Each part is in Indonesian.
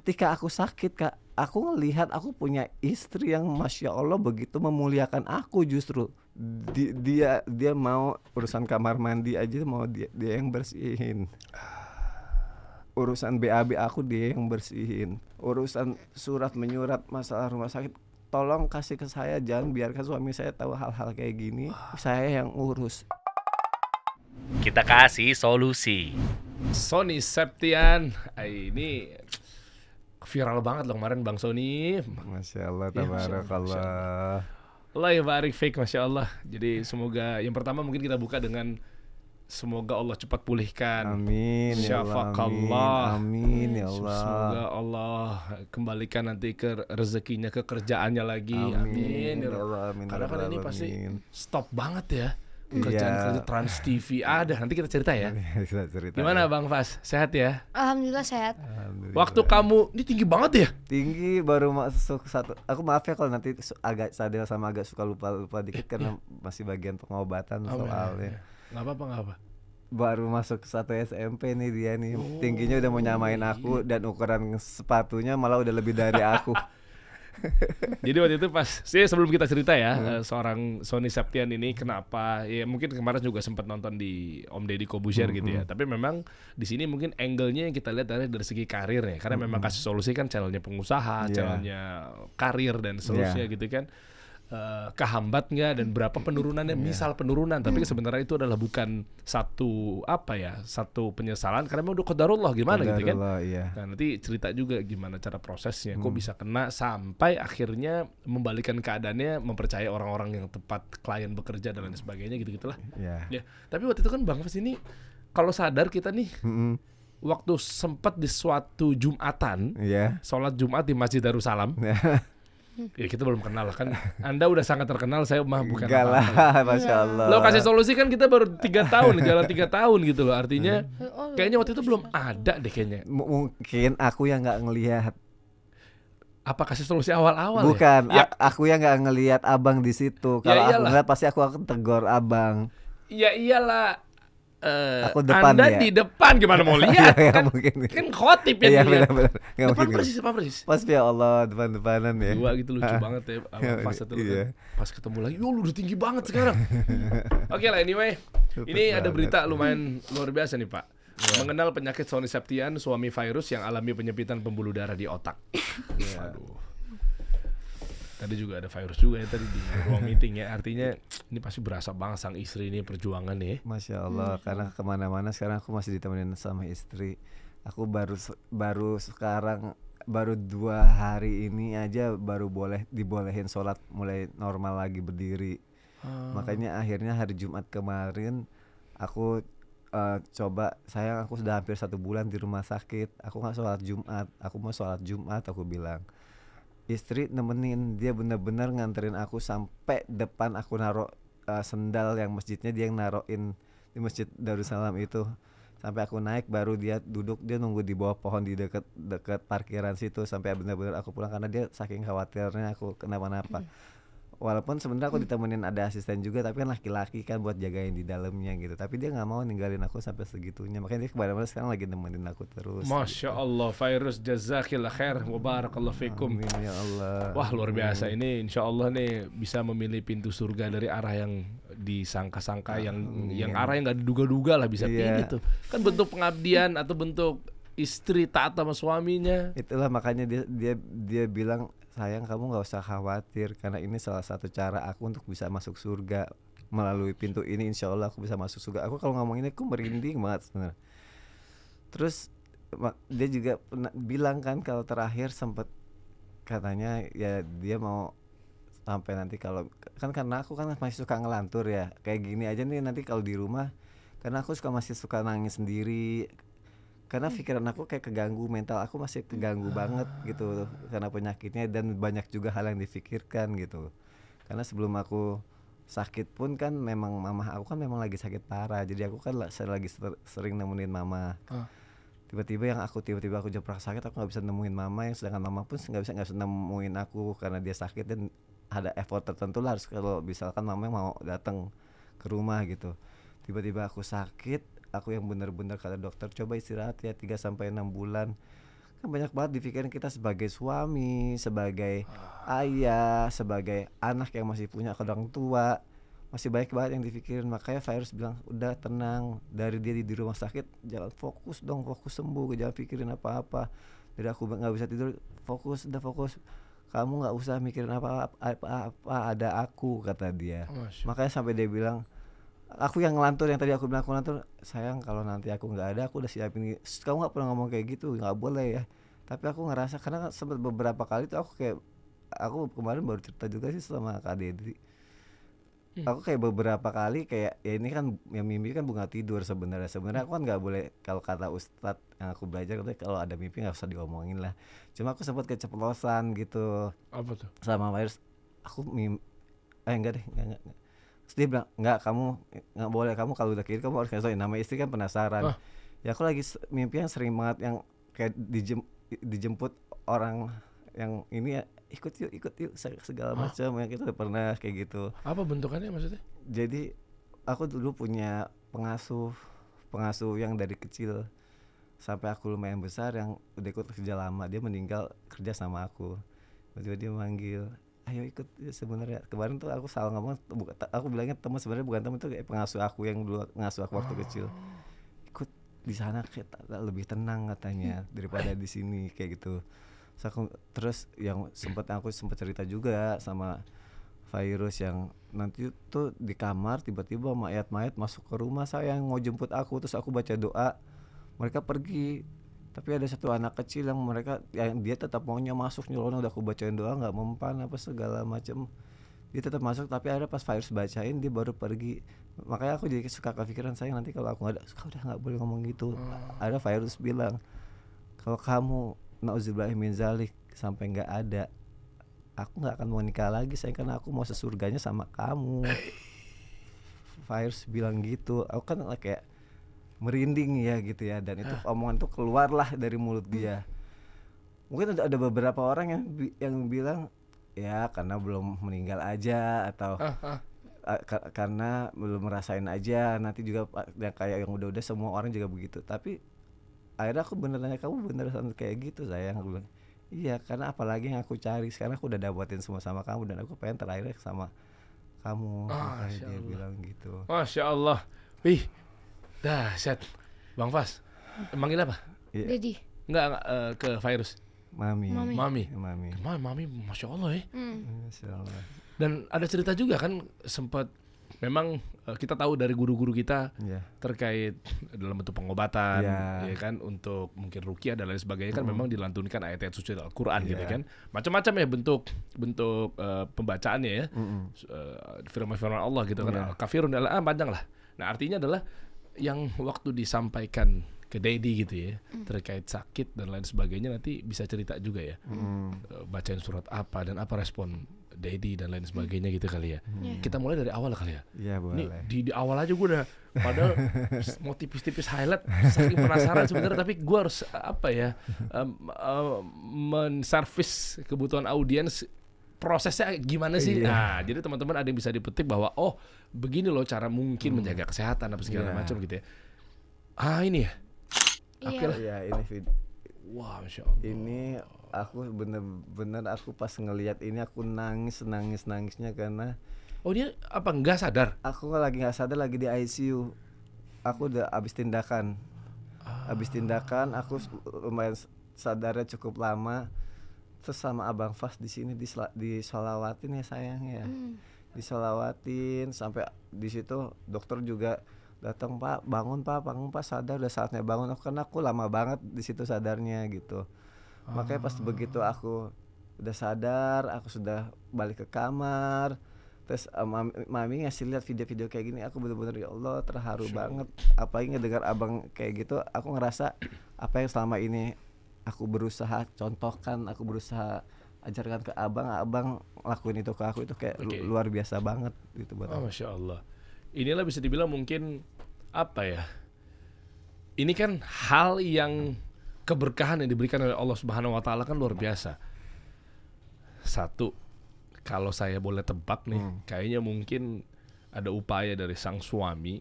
ketika aku sakit Kak, aku ngelihat aku punya istri yang Masya Allah begitu memuliakan aku justru. Dia mau urusan kamar mandi aja mau dia yang bersihin. Urusan BAB aku dia yang bersihin. Urusan surat menyurat masalah rumah sakit, tolong kasih ke saya, jangan biarkan suami saya tahu hal-hal kayak gini. Saya yang urus. Kita kasih solusi. Sony Septian, ini viral banget loh kemarin Bang Sony. Masya Allah, Ya, Masya tabarakallah. Allah ya barik fik, Masya Allah. Jadi semoga yang pertama mungkin kita buka dengan semoga Allah cepat pulihkan. Amin ya Allah, Syafakallah. amin ya Allah. Semoga Allah kembalikan nanti ke rezekinya, ke kerjaannya lagi. Amin, ya Allah, amin. Karena kan ini pasti Alamin. stop banget ya. Kerjaan Trans TV ada. Nanti kita cerita ya. Kita cerita Gimana ya. Bang Fas? Sehat ya? Alhamdulillah sehat. Alhamdulillah. Waktu kamu ini tinggi banget ya? Tinggi baru masuk satu. Aku maaf ya kalau nanti agak sadar sama agak suka lupa dikit karena masih bagian pengobatan soalnya. Nggak apa-apa. Baru masuk satu SMP nih dia nih. Tingginya udah mau nyamain aku dan ukuran sepatunya malah udah lebih dari aku. Jadi waktu itu pas sebelum kita cerita ya, seorang Sony Septian ini kenapa ya, mungkin kemarin juga sempat nonton di Om Deddy Corbuzier gitu ya. Tapi memang di sini mungkin angle-nya yang kita lihat dari segi karir ya. Karena memang kasih solusi kan channelnya pengusaha, channelnya karir dan seterusnya gitu kan. Kehambat nggak dan berapa penurunannya, misal penurunan, tapi sebenarnya itu adalah bukan satu penyesalan karena memang udah qadarullah gimana gitu kan. Iya. Nah nanti cerita juga gimana cara prosesnya, kok bisa kena sampai akhirnya membalikan keadaannya, mempercayai orang-orang yang tepat, klien bekerja dan lain sebagainya gitu-gitulah. Iya. Ya, tapi waktu itu kan Bang Fas ini kalau sadar kita nih waktu sempat di suatu Jumatan, Iya. sholat Jumat di Masjid Darussalam. Ya kita belum kenal lah kan. Anda udah sangat terkenal, saya mah bukan Enggak lah, Masya Allah. Lo kasih solusi kan kita baru 3 tahun, jalan 3 tahun gitu loh. Artinya kayaknya waktu itu belum ada deh kayaknya. Mungkin aku yang nggak ngelihat. Apa kasih solusi awal-awal Bukan, ya? aku yang nggak ngelihat abang di situ. Ya Kalau aku iyalah. ngeliat pasti aku akan tegur abang. Ya iyalah. Aku depan Anda ya. di depan gimana mau lihat? Iya, kan, mungkin. kan khotib ya Iya dilihat. benar-benar. Nggak Depan mungkin. persis apa persis? Pas ya Allah depan-depanan ya. Dua gitu lucu banget ya. Pas itu Iya. pas ketemu lagi, yo lu udah tinggi banget sekarang. Oke lah, anyway. Ini ada berita lumayan luar biasa nih Pak. Mengenal penyakit Sony Septian, suami virus yang alami penyempitan pembuluh darah di otak. Aduh. Tadi juga ada virus juga ya tadi di ruang meeting ya. Artinya ini pasti berasa banget sang istri ini perjuangan nih. Masya Allah, karena kemana-mana sekarang aku masih ditemenin sama istri. Aku baru sekarang baru 2 hari ini aja baru dibolehin sholat mulai normal lagi berdiri. Makanya akhirnya hari Jumat kemarin aku coba, sayang aku sudah hampir 1 bulan di rumah sakit. Aku nggak sholat Jumat, aku mau sholat Jumat aku bilang. Istri nemenin, dia bener-bener nganterin aku sampai depan, aku naruh sendal yang masjidnya dia yang naruhin di Masjid Darussalam itu. Sampai aku naik baru dia duduk, dia nunggu di bawah pohon di dekat parkiran situ sampai benar-benar aku pulang karena dia saking khawatirnya aku kenapa-napa. Walaupun sebenarnya aku ditemenin ada asisten juga, tapi kan laki-laki kan buat jagain di dalamnya gitu. Tapi dia nggak mau ninggalin aku sampai segitunya. Makanya dia kemana-mana sekarang lagi nemenin aku terus. Masya Allah, virus jazakillah khair wa barakallahu fikum. Amin ya Allah. Wah luar biasa ini, insya Allah nih bisa memilih pintu surga dari arah yang disangka-sangka, yang arah yang nggak diduga-duga lah bisa pilih tuh. Kan bentuk pengabdian atau bentuk istri taat sama suaminya. Itulah makanya dia bilang, sayang kamu nggak usah khawatir karena ini salah satu cara aku untuk bisa masuk surga. Melalui pintu ini insya Allah aku bisa masuk surga. Aku kalau ngomong ini aku merinding banget sebenarnya. Terus dia juga pernah bilang kan kalau terakhir sempet katanya ya dia mau sampai nanti kalau kan karena aku kan masih suka ngelantur ya kayak gini aja nih nanti kalau di rumah, karena aku masih suka nangis sendiri. Karena pikiran aku kayak keganggu, mental aku masih keganggu banget gitu karena penyakitnya, dan banyak juga hal yang difikirkan gitu. Karena sebelum aku sakit pun kan memang mama aku kan memang lagi sakit parah, jadi aku kan lagi sering nemenin mama. Tiba-tiba aku jeprak sakit, aku nggak bisa nemuin mama, yang sedangkan mama pun nggak bisa nemuin aku karena dia sakit, dan ada effort tertentu lah harus kalau misalkan mama mau datang ke rumah gitu. Tiba-tiba aku sakit, aku yang benar-benar kata dokter coba istirahat ya 3-6 bulan. kan banyak banget di pikiran kita sebagai suami, sebagai ayah, sebagai anak yang masih punya orang tua, masih banyak banget yang dipikirin. Makanya Virus bilang udah tenang, dari dia di rumah sakit jangan fokus dong, fokus sembuh, jangan pikirin apa-apa. Jadi aku nggak bisa tidur, fokus, udah fokus, kamu nggak usah mikirin apa-apa, ada aku, kata dia. Makanya sampai dia bilang, aku yang ngelantur, yang tadi aku bilang aku ngelantur, sayang kalau nanti aku nggak ada, aku udah siapin. Kamu nggak pernah ngomong kayak gitu, nggak boleh ya. Tapi aku ngerasa, karena sempat beberapa kali tuh aku kayak, aku kemarin baru cerita juga sih sama Kak Deddy. Aku kayak beberapa kali kayak, ya ini kan yang mimpi kan bunga tidur sebenarnya. Sebenarnya aku kan nggak boleh, kalau kata Ustadz yang aku belajar katanya kalau ada mimpi nggak usah diomongin lah. Cuma aku sempat keceplosan gitu. Apa tuh? Sama Virus, aku enggak deh, enggak. Terus dia bilang, enggak, kamu nggak boleh, kamu kalau udah kiri kamu harus kasih tau. Nama istri kan penasaran. Ya aku lagi mimpi yang sering banget yang kayak dijemput orang yang ini ya, ikut yuk segala macam yang kita udah pernah kayak gitu. Apa bentukannya maksudnya? Jadi aku dulu punya pengasuh yang dari kecil sampai aku lumayan besar, yang udah ikut kerja lama, dia meninggal kerja sama aku. Tiba-tiba dia manggil, ayo ikut. Ya, sebenarnya kemarin tuh aku salah ngomong, aku bilangnya teman, sebenarnya bukan teman, tuh kayak pengasuh aku yang dulu ngasuh aku waktu kecil. Ikut di sana kayak lebih tenang katanya daripada di sini kayak gitu. Terus yang aku sempat cerita juga sama Virus, yang nanti tuh di kamar tiba-tiba mayat-mayat masuk ke rumah saya yang mau jemput aku, terus aku baca doa, mereka pergi. Tapi ada satu anak kecil yang dia tetap maunya masuk, nyelonong, udah aku bacain doa nggak mempan apa segala macam, dia tetap masuk. Tapi ada pas Virus bacain dia baru pergi. Makanya aku jadi suka kepikiran, saya nanti kalau aku nggak ada, udah nggak boleh ngomong gitu. Ada Virus bilang, kalau kamu nauzubillah min zalik sampai nggak ada, aku nggak akan mau nikah lagi saya, karena aku mau sesurganya sama kamu. Virus bilang gitu. Aku kan kayak merinding ya gitu ya, dan itu omongan tuh keluarlah dari mulut dia. Mungkin ada beberapa orang yang bilang ya karena belum meninggal aja, atau karena belum merasain aja, nanti juga kayak yang udah semua orang juga begitu. Tapi akhirnya aku bener nanya, kamu beneran kayak gitu sayang? Aku bilang iya, karena apalagi yang aku cari sekarang aku udah dapetin semua sama kamu, dan aku pengen terakhir sama kamu. Dia bilang gitu. Masya Allah. Wih, dahsyat. Bang Fas, manggil apa? Dedi. Enggak, ke Virus. Mami. Mami, Masya Allah ya. Masya Allah. Dan ada cerita juga kan, sempat memang kita tahu dari guru-guru kita terkait dalam bentuk pengobatan, ya kan, untuk mungkin ruqyah dan lain sebagainya kan memang dilantunkan ayat-ayat suci Al-Qur'an gitu kan. Macam-macam ya bentuk pembacaannya ya. Firman-firman Allah gitu kan. Kafirun adalah panjang lah. Nah, artinya adalah yang waktu disampaikan ke Dedi gitu ya, terkait sakit dan lain sebagainya, nanti bisa cerita juga ya. Bacain surat apa dan apa respon Dedi dan lain sebagainya gitu kali ya. Kita mulai dari awal kali ya. Iya, boleh. Nih, di awal aja gue udah, padahal mau tipis-tipis highlight, saking penasaran sebenarnya, tapi gue harus menservis kebutuhan audiens, prosesnya gimana sih? Nah, jadi teman-teman ada yang bisa dipetik bahwa oh begini loh cara mungkin menjaga kesehatan apa segala macam gitu ya. Ini ya. Oke lah. Iya, ini video. Wah, Masya Allah. Ini aku bener-bener aku pas ngelihat ini aku nangisnya karena dia apa nggak sadar? Aku lagi nggak sadar, lagi di ICU. Aku udah abis tindakan. Aku lumayan sadarnya cukup lama. Terus sama Abang Fas di sini disolawatin ya sayang ya. Disolawatin sampai di situ dokter juga datang, Pak, bangun Pak, sadar, udah saatnya bangun. Karena aku lama banget di situ sadarnya gitu. Makanya pas begitu aku udah sadar, aku sudah balik ke kamar. Terus mami ngasih lihat video-video kayak gini, aku bener-bener ya Allah terharu banget. Apalagi ngedengar abang kayak gitu, aku ngerasa apa yang selama ini aku berusaha contohkan, aku berusaha ajarkan ke abang lakuin itu ke aku, itu kayak luar biasa banget gitu buat aku. Masya Allah. Inilah bisa dibilang mungkin apa ya? Ini kan hal yang keberkahan yang diberikan oleh Allah Subhanahu wa taala kan luar biasa. Satu, kalau saya boleh tebak nih, kayaknya mungkin ada upaya dari sang suami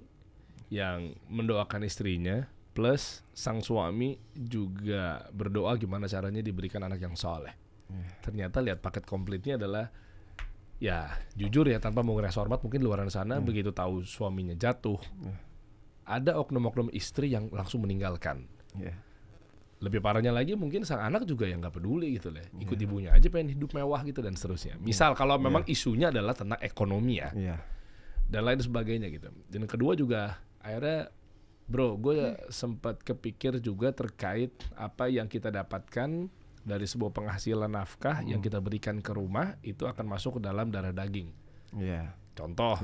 yang mendoakan istrinya plus sang suami juga berdoa gimana caranya diberikan anak yang soleh. Ternyata lihat paket komplitnya adalah ya jujur ya tanpa mau ngeres hormat mungkin luaran sana begitu tahu suaminya jatuh, ada oknum-oknum istri yang langsung meninggalkan. Lebih parahnya lagi mungkin sang anak juga yang nggak peduli gitu lah, ikut ibunya aja pengen hidup mewah gitu dan seterusnya. Misal kalau memang isunya adalah tentang ekonomi ya, dan lain sebagainya gitu. Dan kedua juga akhirnya bro, gue sempat kepikir juga terkait apa yang kita dapatkan dari sebuah penghasilan nafkah yang kita berikan ke rumah itu akan masuk ke dalam darah daging. Contoh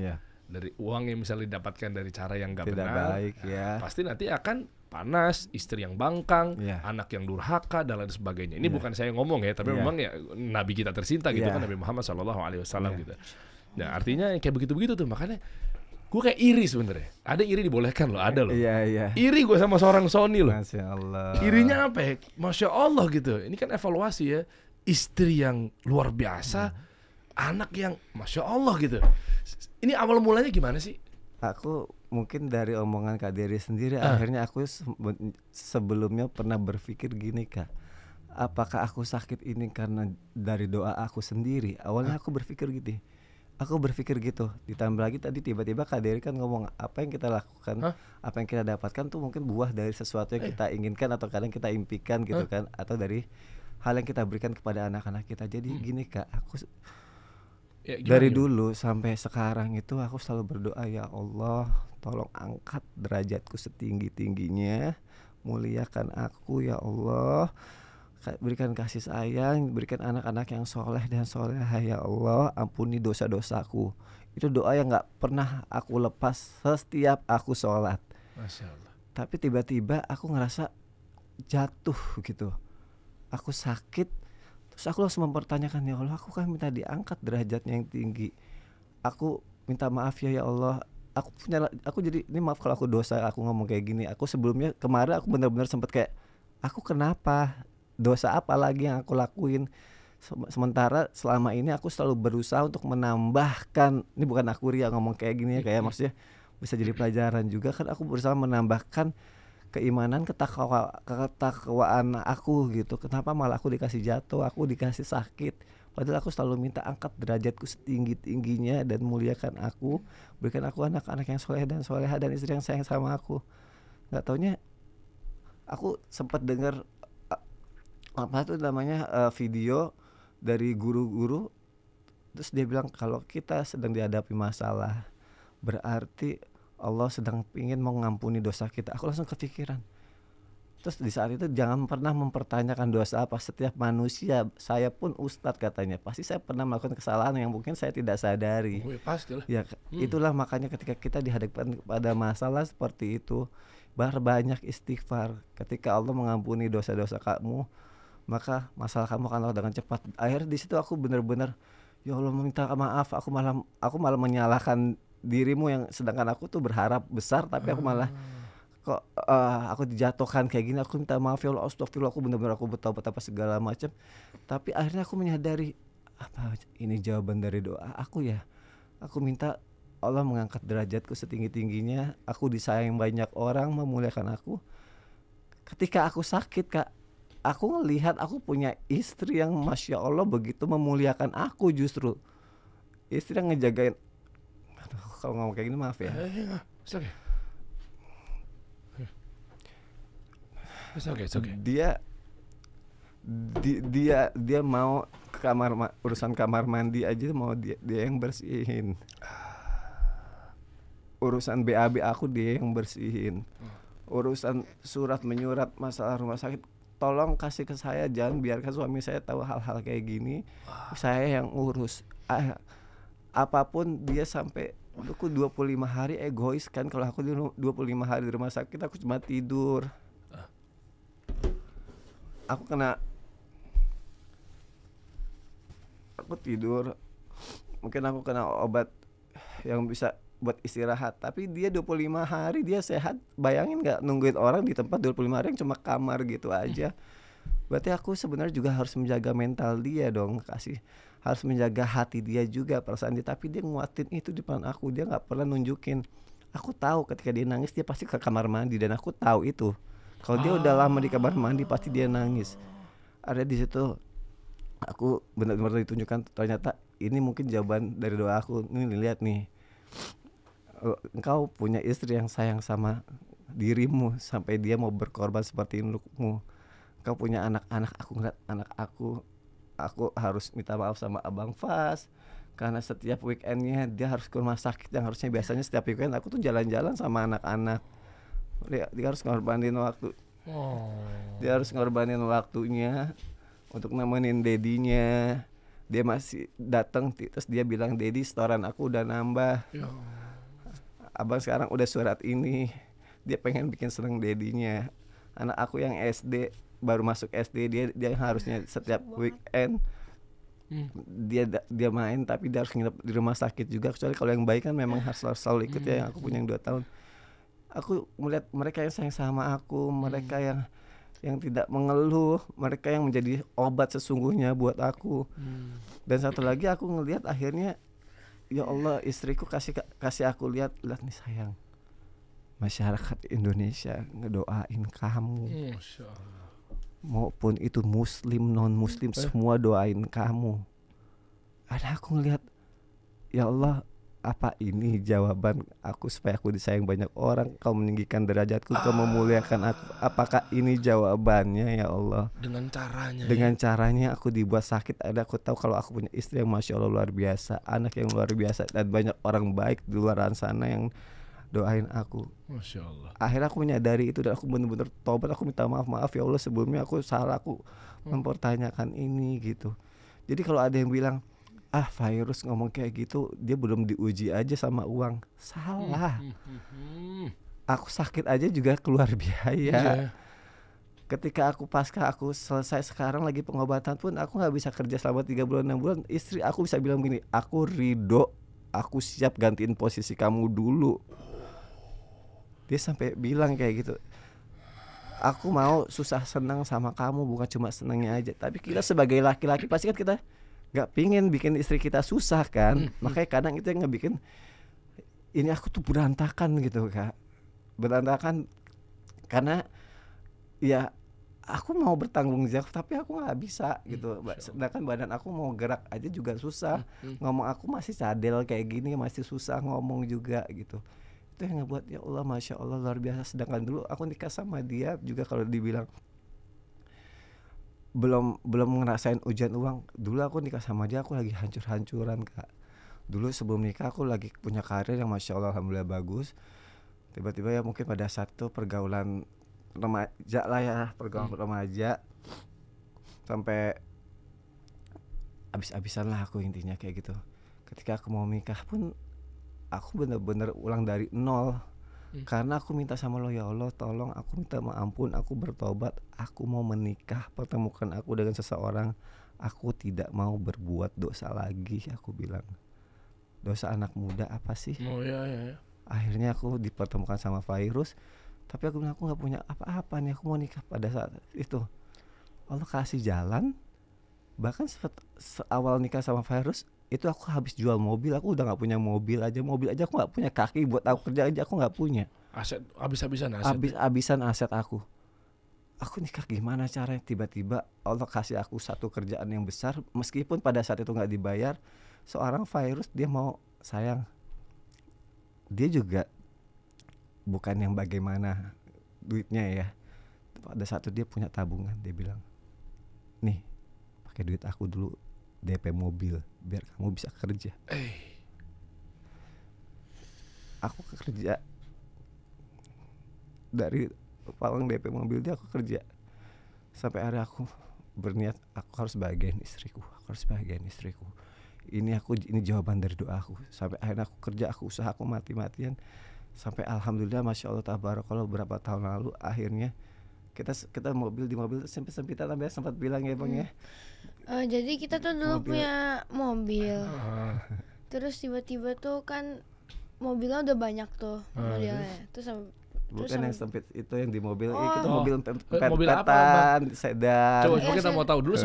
dari uang yang misalnya didapatkan dari cara yang nggak benar, baik, pasti nanti akan panas, istri yang bangkang, anak yang durhaka dan lain sebagainya. Ini bukan saya ngomong ya, tapi memang ya Nabi kita tercinta gitu kan, Nabi Muhammad SAW gitu. Nah artinya kayak begitu-begitu tuh, makanya gue kayak iri sebenarnya. Ada iri dibolehkan loh, ada loh. Iri gue sama seorang Sony loh. Masya Allah. Irinya apa ya? Masya Allah gitu. Ini kan evaluasi ya. Istri yang luar biasa, anak yang Masya Allah gitu. Ini awal mulanya gimana sih? Aku mungkin dari omongan Kak Dery sendiri, akhirnya aku sebelumnya pernah berpikir gini Kak, apakah aku sakit ini karena dari doa aku sendiri? Awalnya aku berpikir gitu. Ditambah lagi tadi tiba-tiba Kak Dery kan ngomong apa yang kita lakukan, apa yang kita dapatkan tuh mungkin buah dari sesuatu yang kita inginkan atau kadang kita impikan gitu kan, atau dari hal yang kita berikan kepada anak-anak kita. Jadi gini Kak, aku dari dulu sampai sekarang itu aku selalu berdoa, ya Allah tolong angkat derajatku setinggi-tingginya, muliakan aku ya Allah, berikan kasih sayang, berikan anak-anak yang soleh dan soleha ya Allah, ampuni dosa-dosaku. Itu doa yang gak pernah aku lepas setiap aku sholat. Masya Allah. Tapi tiba-tiba aku ngerasa jatuh gitu, aku sakit. Terus aku langsung mempertanyakan, ya Allah aku kan minta diangkat derajatnya yang tinggi, aku minta maaf ya Allah, aku jadi ini maaf kalau aku dosa aku ngomong kayak gini. Aku sebelumnya kemarin aku benar-benar sempat kayak, aku kenapa, dosa apa lagi yang aku lakuin, sementara selama ini aku selalu berusaha untuk menambahkan, ini bukan aku ria ngomong kayak gini ya, kayak maksudnya bisa jadi pelajaran juga kan, aku berusaha menambahkan keimanan, ketakwaan aku gitu. Kenapa malah aku dikasih jatuh, aku dikasih sakit, padahal aku selalu minta angkat derajatku setinggi-tingginya dan muliakan aku, berikan aku anak-anak yang soleh dan soleha dan istri yang sayang sama aku. Gak taunya aku sempat dengar apa tuh namanya video dari guru-guru, terus dia bilang kalau kita sedang dihadapi masalah berarti Allah sedang ingin mengampuni dosa kita. Aku langsung kepikiran. Terus di saat itu jangan pernah mempertanyakan dosa apa. Setiap manusia, saya pun ustadz katanya, pasti saya pernah melakukan kesalahan yang mungkin saya tidak sadari. Pastilah. Ya, itulah makanya ketika kita dihadapkan pada masalah seperti itu, berbanyak istighfar. Ketika Allah mengampuni dosa-dosa kamu, maka masalah kamu akan dengan cepat. Akhirnya di situ aku benar-benar, ya Allah minta maaf. Aku malah menyalahkan dirimu yang sedangkan aku tuh berharap besar, tapi aku malah kok aku dijatuhkan kayak gini. Aku minta maaf ya Allah, astagfirullah, aku benar-benar aku bertaubat apa segala macam. Tapi akhirnya aku menyadari, apa ini jawaban dari doa aku ya. Aku minta Allah mengangkat derajatku setinggi-tingginya, aku disayang banyak orang, memuliakan aku. Ketika aku sakit Kak, aku ngelihat aku punya istri yang Masya Allah begitu memuliakan aku, justru istri yang ngejagain. Kalau ngomong kayak gini maaf ya. It's okay. Dia mau ke kamar, urusan kamar mandi aja mau dia yang bersihin. Urusan BAB aku dia yang bersihin. Urusan surat menyurat masalah rumah sakit, tolong kasih ke saya, jangan biarkan suami saya tahu hal-hal kayak gini. Saya yang urus. Apapun dia sampai aku 25 hari egois kan. Kalau aku 25 hari di rumah sakit aku cuma tidur. Aku tidur. Mungkin aku kena obat yang bisa buat istirahat. Tapi dia 25 hari dia sehat. Bayangin gak nungguin orang di tempat 25 hari yang cuma kamar gitu aja. Berarti aku sebenarnya juga harus menjaga mental dia dong, harus menjaga hati dia juga, perasaan dia. Tapi dia nguatin itu di depan aku, dia nggak pernah nunjukin aku tahu ketika dia nangis dia pasti ke kamar mandi, dan aku tahu itu. Kalau dia udah lama di kamar mandi pasti dia nangis. Ada di situ aku benar-benar ditunjukkan, ternyata ini mungkin jawaban dari doa aku. Nih lihat nih, engkau punya istri yang sayang sama dirimu sampai dia mau berkorban seperti untukmu. Engkau punya anak-anak, aku ngeliat anak aku harus minta maaf sama Abang Fas karena setiap weekendnya dia harus ke rumah sakit yang harusnya biasanya setiap weekend aku tuh jalan-jalan sama anak-anak. Dia harus ngorbanin waktu. Dia harus ngorbanin waktunya untuk nemenin dedinya. Dia masih datang terus dia bilang, "Dedi, setoran aku udah nambah. Abang sekarang udah surat ini." Dia pengen bikin seneng dedinya. Anak aku yang SD, baru masuk SD, dia harusnya setiap weekend dia main, tapi dia harus nginep di rumah sakit juga. Kecuali kalau yang baik kan memang harus selalu ikut ya. Yang aku punya yang 2 tahun. Aku melihat mereka yang sayang sama aku, mereka yang tidak mengeluh, mereka yang menjadi obat sesungguhnya buat aku. Dan satu lagi aku ngelihat akhirnya, ya Allah, istriku kasih aku lihat nih sayang, masyarakat Indonesia ngedoain kamu. Masya Allah. Maupun itu muslim non muslim semua doain kamu. Ada aku ngelihat, ya Allah, apa ini jawaban aku supaya aku disayang banyak orang? Kau meninggikan derajatku, kau memuliakan aku. Apakah ini jawabannya ya Allah? Dengan caranya aku dibuat sakit. Ada aku tahu kalau aku punya istri yang Masya Allah luar biasa, anak yang luar biasa, dan banyak orang baik di luar sana yang doain aku. Masya Allah. Akhirnya aku menyadari itu dan aku benar-benar tobat. Aku minta maaf ya Allah, sebelumnya aku salah, aku mempertanyakan ini gitu. Jadi kalau ada yang bilang, virus ngomong kayak gitu, dia belum diuji aja sama uang. Salah. Aku sakit aja juga keluar biaya. Ketika aku pasca aku selesai sekarang lagi pengobatan pun aku nggak bisa kerja selama 3 bulan 6 bulan. Istri aku bisa bilang gini, aku ridho, aku siap gantiin posisi kamu dulu. Dia sampai bilang kayak gitu, aku mau susah senang sama kamu, bukan cuma senangnya aja. Tapi kita sebagai laki-laki pasti kan kita gak pingin bikin istri kita susah kan. Makanya kadang itu yang ngebikin ini aku tuh berantakan gitu Kak. Berantakan karena ya aku mau bertanggung jawab tapi aku gak bisa gitu. Sedangkan badan aku mau gerak aja juga susah. Ngomong aku masih cadel kayak gini, masih susah ngomong juga gitu. Itu yang ngebuat ya Allah Masya Allah luar biasa. Sedangkan dulu aku nikah sama dia juga kalau dibilang belum ngerasain ujian uang. Dulu aku nikah sama dia aku lagi hancur-hancuran Kak. Dulu sebelum nikah aku lagi punya karir yang Masya Allah alhamdulillah bagus. Tiba-tiba ya mungkin pada saat itu pergaulan remaja lah ya, pergaulan remaja sampai abis-abisan lah aku intinya kayak gitu. Ketika aku mau nikah pun aku bener-bener ulang dari nol. Karena aku minta sama lo, ya Allah tolong aku minta ampun, aku bertobat, aku mau menikah, pertemukan aku dengan seseorang, aku tidak mau berbuat dosa lagi. Aku bilang, dosa anak muda apa sih? Ya. Akhirnya aku dipertemukan sama virus, tapi aku bilang aku gak punya apa-apa nih, aku mau nikah. Pada saat itu Allah kasih jalan. Bahkan awal nikah sama virus itu aku habis jual mobil, aku udah nggak punya mobil aja aku nggak punya kaki buat aku kerja aja, aku nggak punya. Aset habis-habisan aset aku nikah gimana caranya? Tiba-tiba Allah kasih aku satu kerjaan yang besar, meskipun pada saat itu nggak dibayar. Seorang virus dia mau sayang, dia juga bukan yang bagaimana duitnya ya. Pada saat itu dia punya tabungan, dia bilang, nih pakai duit aku dulu DP mobil biar kamu bisa kerja. Aku kerja dari uang DP mobil dia, aku kerja sampai hari aku berniat aku harus bahagiain istriku, ini jawaban dari doaku. Sampai akhirnya aku kerja, aku usaha, aku mati-matian sampai alhamdulillah Masya Allah tabarakallah berapa tahun lalu akhirnya kita di mobil sempit-sempitan, sampai sempat bilang ya Bang ya. Jadi kita tuh dulu punya mobil. Terus tiba-tiba tuh kan mobilnya udah banyak tuh modelnya. Bukan yang sempit itu yang di mobil. Itu mobil mobil pet-petan, sedan. Coba kita mau tahu dulu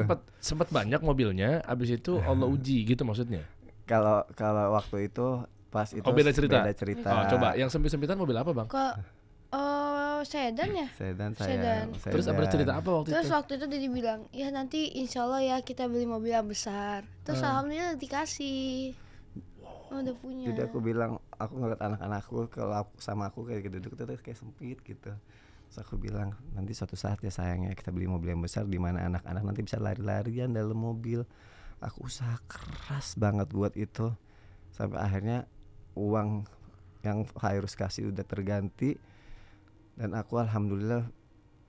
sempat banyak mobilnya, abis itu Allah uji gitu maksudnya. Kalau waktu itu pas itu Oh, beda cerita. beda cerita. Oh, coba yang sempit-sempitan mobil apa, Bang? Kok sedan ya? Sedan Sedan. saya. Terus ada cerita apa waktu Terus itu? waktu itu dia bilang, ya nanti insya Allah ya kita beli mobil yang besar. Terus alhamdulillah dikasih. Oh, udah punya. Jadi aku bilang, aku ngeliat anak-anakku kalau sama aku kayak duduk itu kayak sempit gitu. Terus aku bilang, nanti suatu saat ya sayangnya kita beli mobil yang besar di mana anak-anak nanti bisa lari-larian dalam mobil. Aku usaha keras banget buat itu. Sampai akhirnya uang yang Virus kasih udah terganti. Dan aku alhamdulillah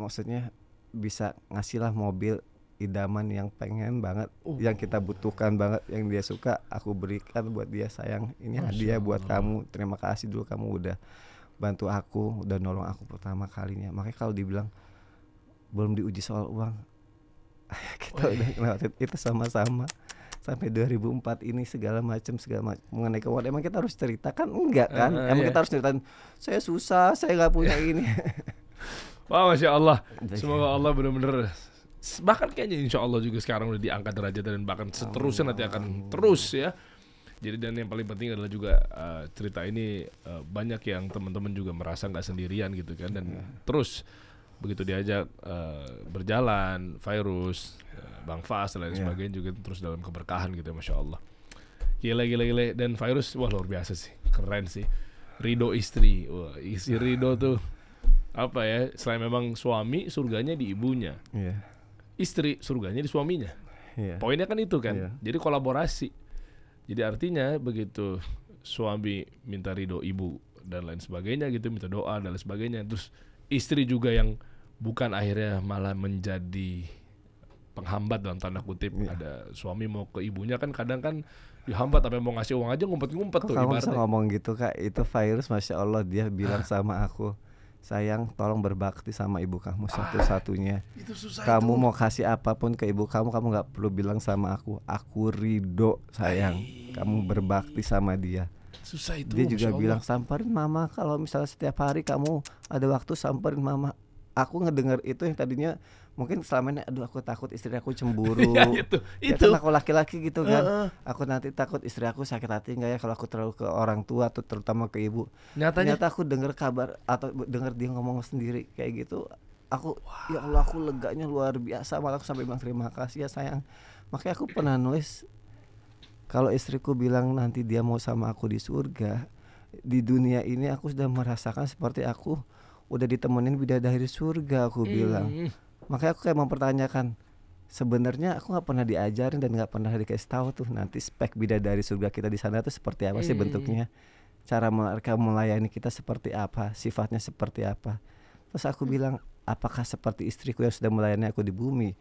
maksudnya bisa ngasih lah mobil idaman yang pengen banget, yang kita butuhkan banget, yang dia suka, aku berikan buat dia. Sayang, ini hadiah buat kamu, terima kasih dulu kamu udah bantu aku, udah nolong aku pertama kalinya. Makanya kalau dibilang belum diuji soal uang, kita udah ngelewatin itu sama-sama sampai 2004 ini segala macam mengenai keuangan. Emang kita harus ceritakan enggak kan? Emang kita harus ceritain saya susah, saya nggak punya ini. Wah, Masya Allah. Semoga Allah benar-benar, bahkan kayaknya insya Allah juga sekarang udah diangkat derajat dan bahkan seterusnya nanti akan terus ya. Jadi dan yang paling penting adalah juga cerita ini banyak yang teman-teman juga merasa nggak sendirian gitu kan, dan terus begitu diajak berjalan Virus, Bang Fas dan lain sebagainya juga terus dalam keberkahan gitu ya, Masya Allah. Gila. Dan Virus, wah luar biasa sih, keren sih. Ridho istri, wah isi Ridho tuh apa ya, selain memang suami surganya di ibunya, istri surganya di suaminya. Poinnya kan itu kan, jadi kolaborasi. Jadi artinya begitu suami minta ridho ibu dan lain sebagainya gitu, minta doa dan lain sebagainya, terus istri juga yang bukan akhirnya malah menjadi penghambat dalam tanda kutip. Ada suami mau ke ibunya kan kadang kan dihambat, sampai mau ngasih uang aja ngumpet-ngumpet tuh Kamu ibaratnya. bisa ngomong gitu Kak, itu Virus Masya Allah dia bilang sama aku, sayang tolong berbakti sama ibu kamu satu-satunya. Kamu mau kasih apapun ke ibu kamu gak perlu bilang sama aku ridho sayang. Kamu berbakti sama dia. Susah itu. Dia juga Masya bilang Allah. samperin mama, kalau misalnya setiap hari kamu ada waktu samperin mama. Aku ngedengar itu yang tadinya mungkin selama ini aduh aku takut istri aku cemburu. Ya, Ya itu. kan aku laki-laki gitu kan. Aku nanti takut istri aku sakit hati enggak ya kalau aku terlalu ke orang tua atau terutama ke ibu. Ternyata aku dengar kabar atau dengar dia ngomong sendiri kayak gitu. Aku ya Allah, aku leganya luar biasa, malah aku sampai bilang terima kasih ya sayang. Makanya aku pernah nulis, kalau istriku bilang nanti dia mau sama aku di surga, di dunia ini aku sudah merasakan seperti aku udah ditemenin bidadari surga, aku bilang. Makanya aku kayak mempertanyakan, sebenarnya aku nggak pernah diajarin dan nggak pernah dikasih tahu tuh nanti spek bidadari surga kita di sana tuh seperti apa sih bentuknya, cara mereka melayani kita seperti apa, sifatnya seperti apa. Terus aku bilang, apakah seperti istriku yang sudah melayani aku di bumi?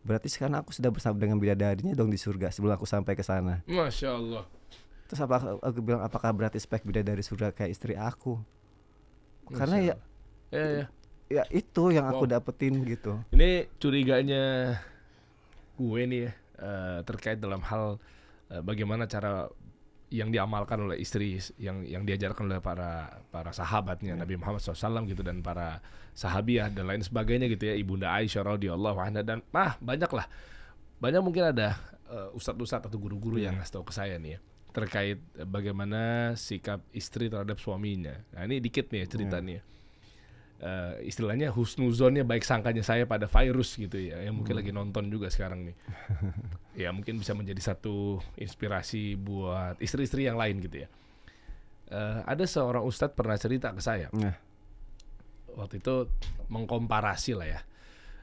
Berarti sekarang aku sudah bersama dengan bidadarinya dong di surga sebelum aku sampai ke sana. Masya Allah. Terus aku bilang, apakah berarti spek bidadari surga kayak istri aku? Karena ya itu yang aku dapetin gitu. Ini curiganya gue nih ya, terkait dalam hal bagaimana cara yang diamalkan oleh istri, yang diajarkan oleh para sahabatnya Nabi Muhammad SAW gitu, dan para sahabiah dan lain sebagainya gitu ya, Ibunda Aisyah radhiyallahu anha, dan banyak mungkin ada ustadz-ustadz atau guru-guru yang ngasih tahu ke saya nih ya, terkait bagaimana sikap istri terhadap suaminya. Nah ini dikit nih ya ceritanya. Istilahnya husnuzonnya, baik sangkanya saya pada Virus gitu ya, yang mungkin lagi nonton juga sekarang nih. Ya mungkin bisa menjadi satu inspirasi buat istri-istri yang lain gitu ya. Ada seorang ustadz pernah cerita ke saya. Waktu itu mengkomparasi lah ya,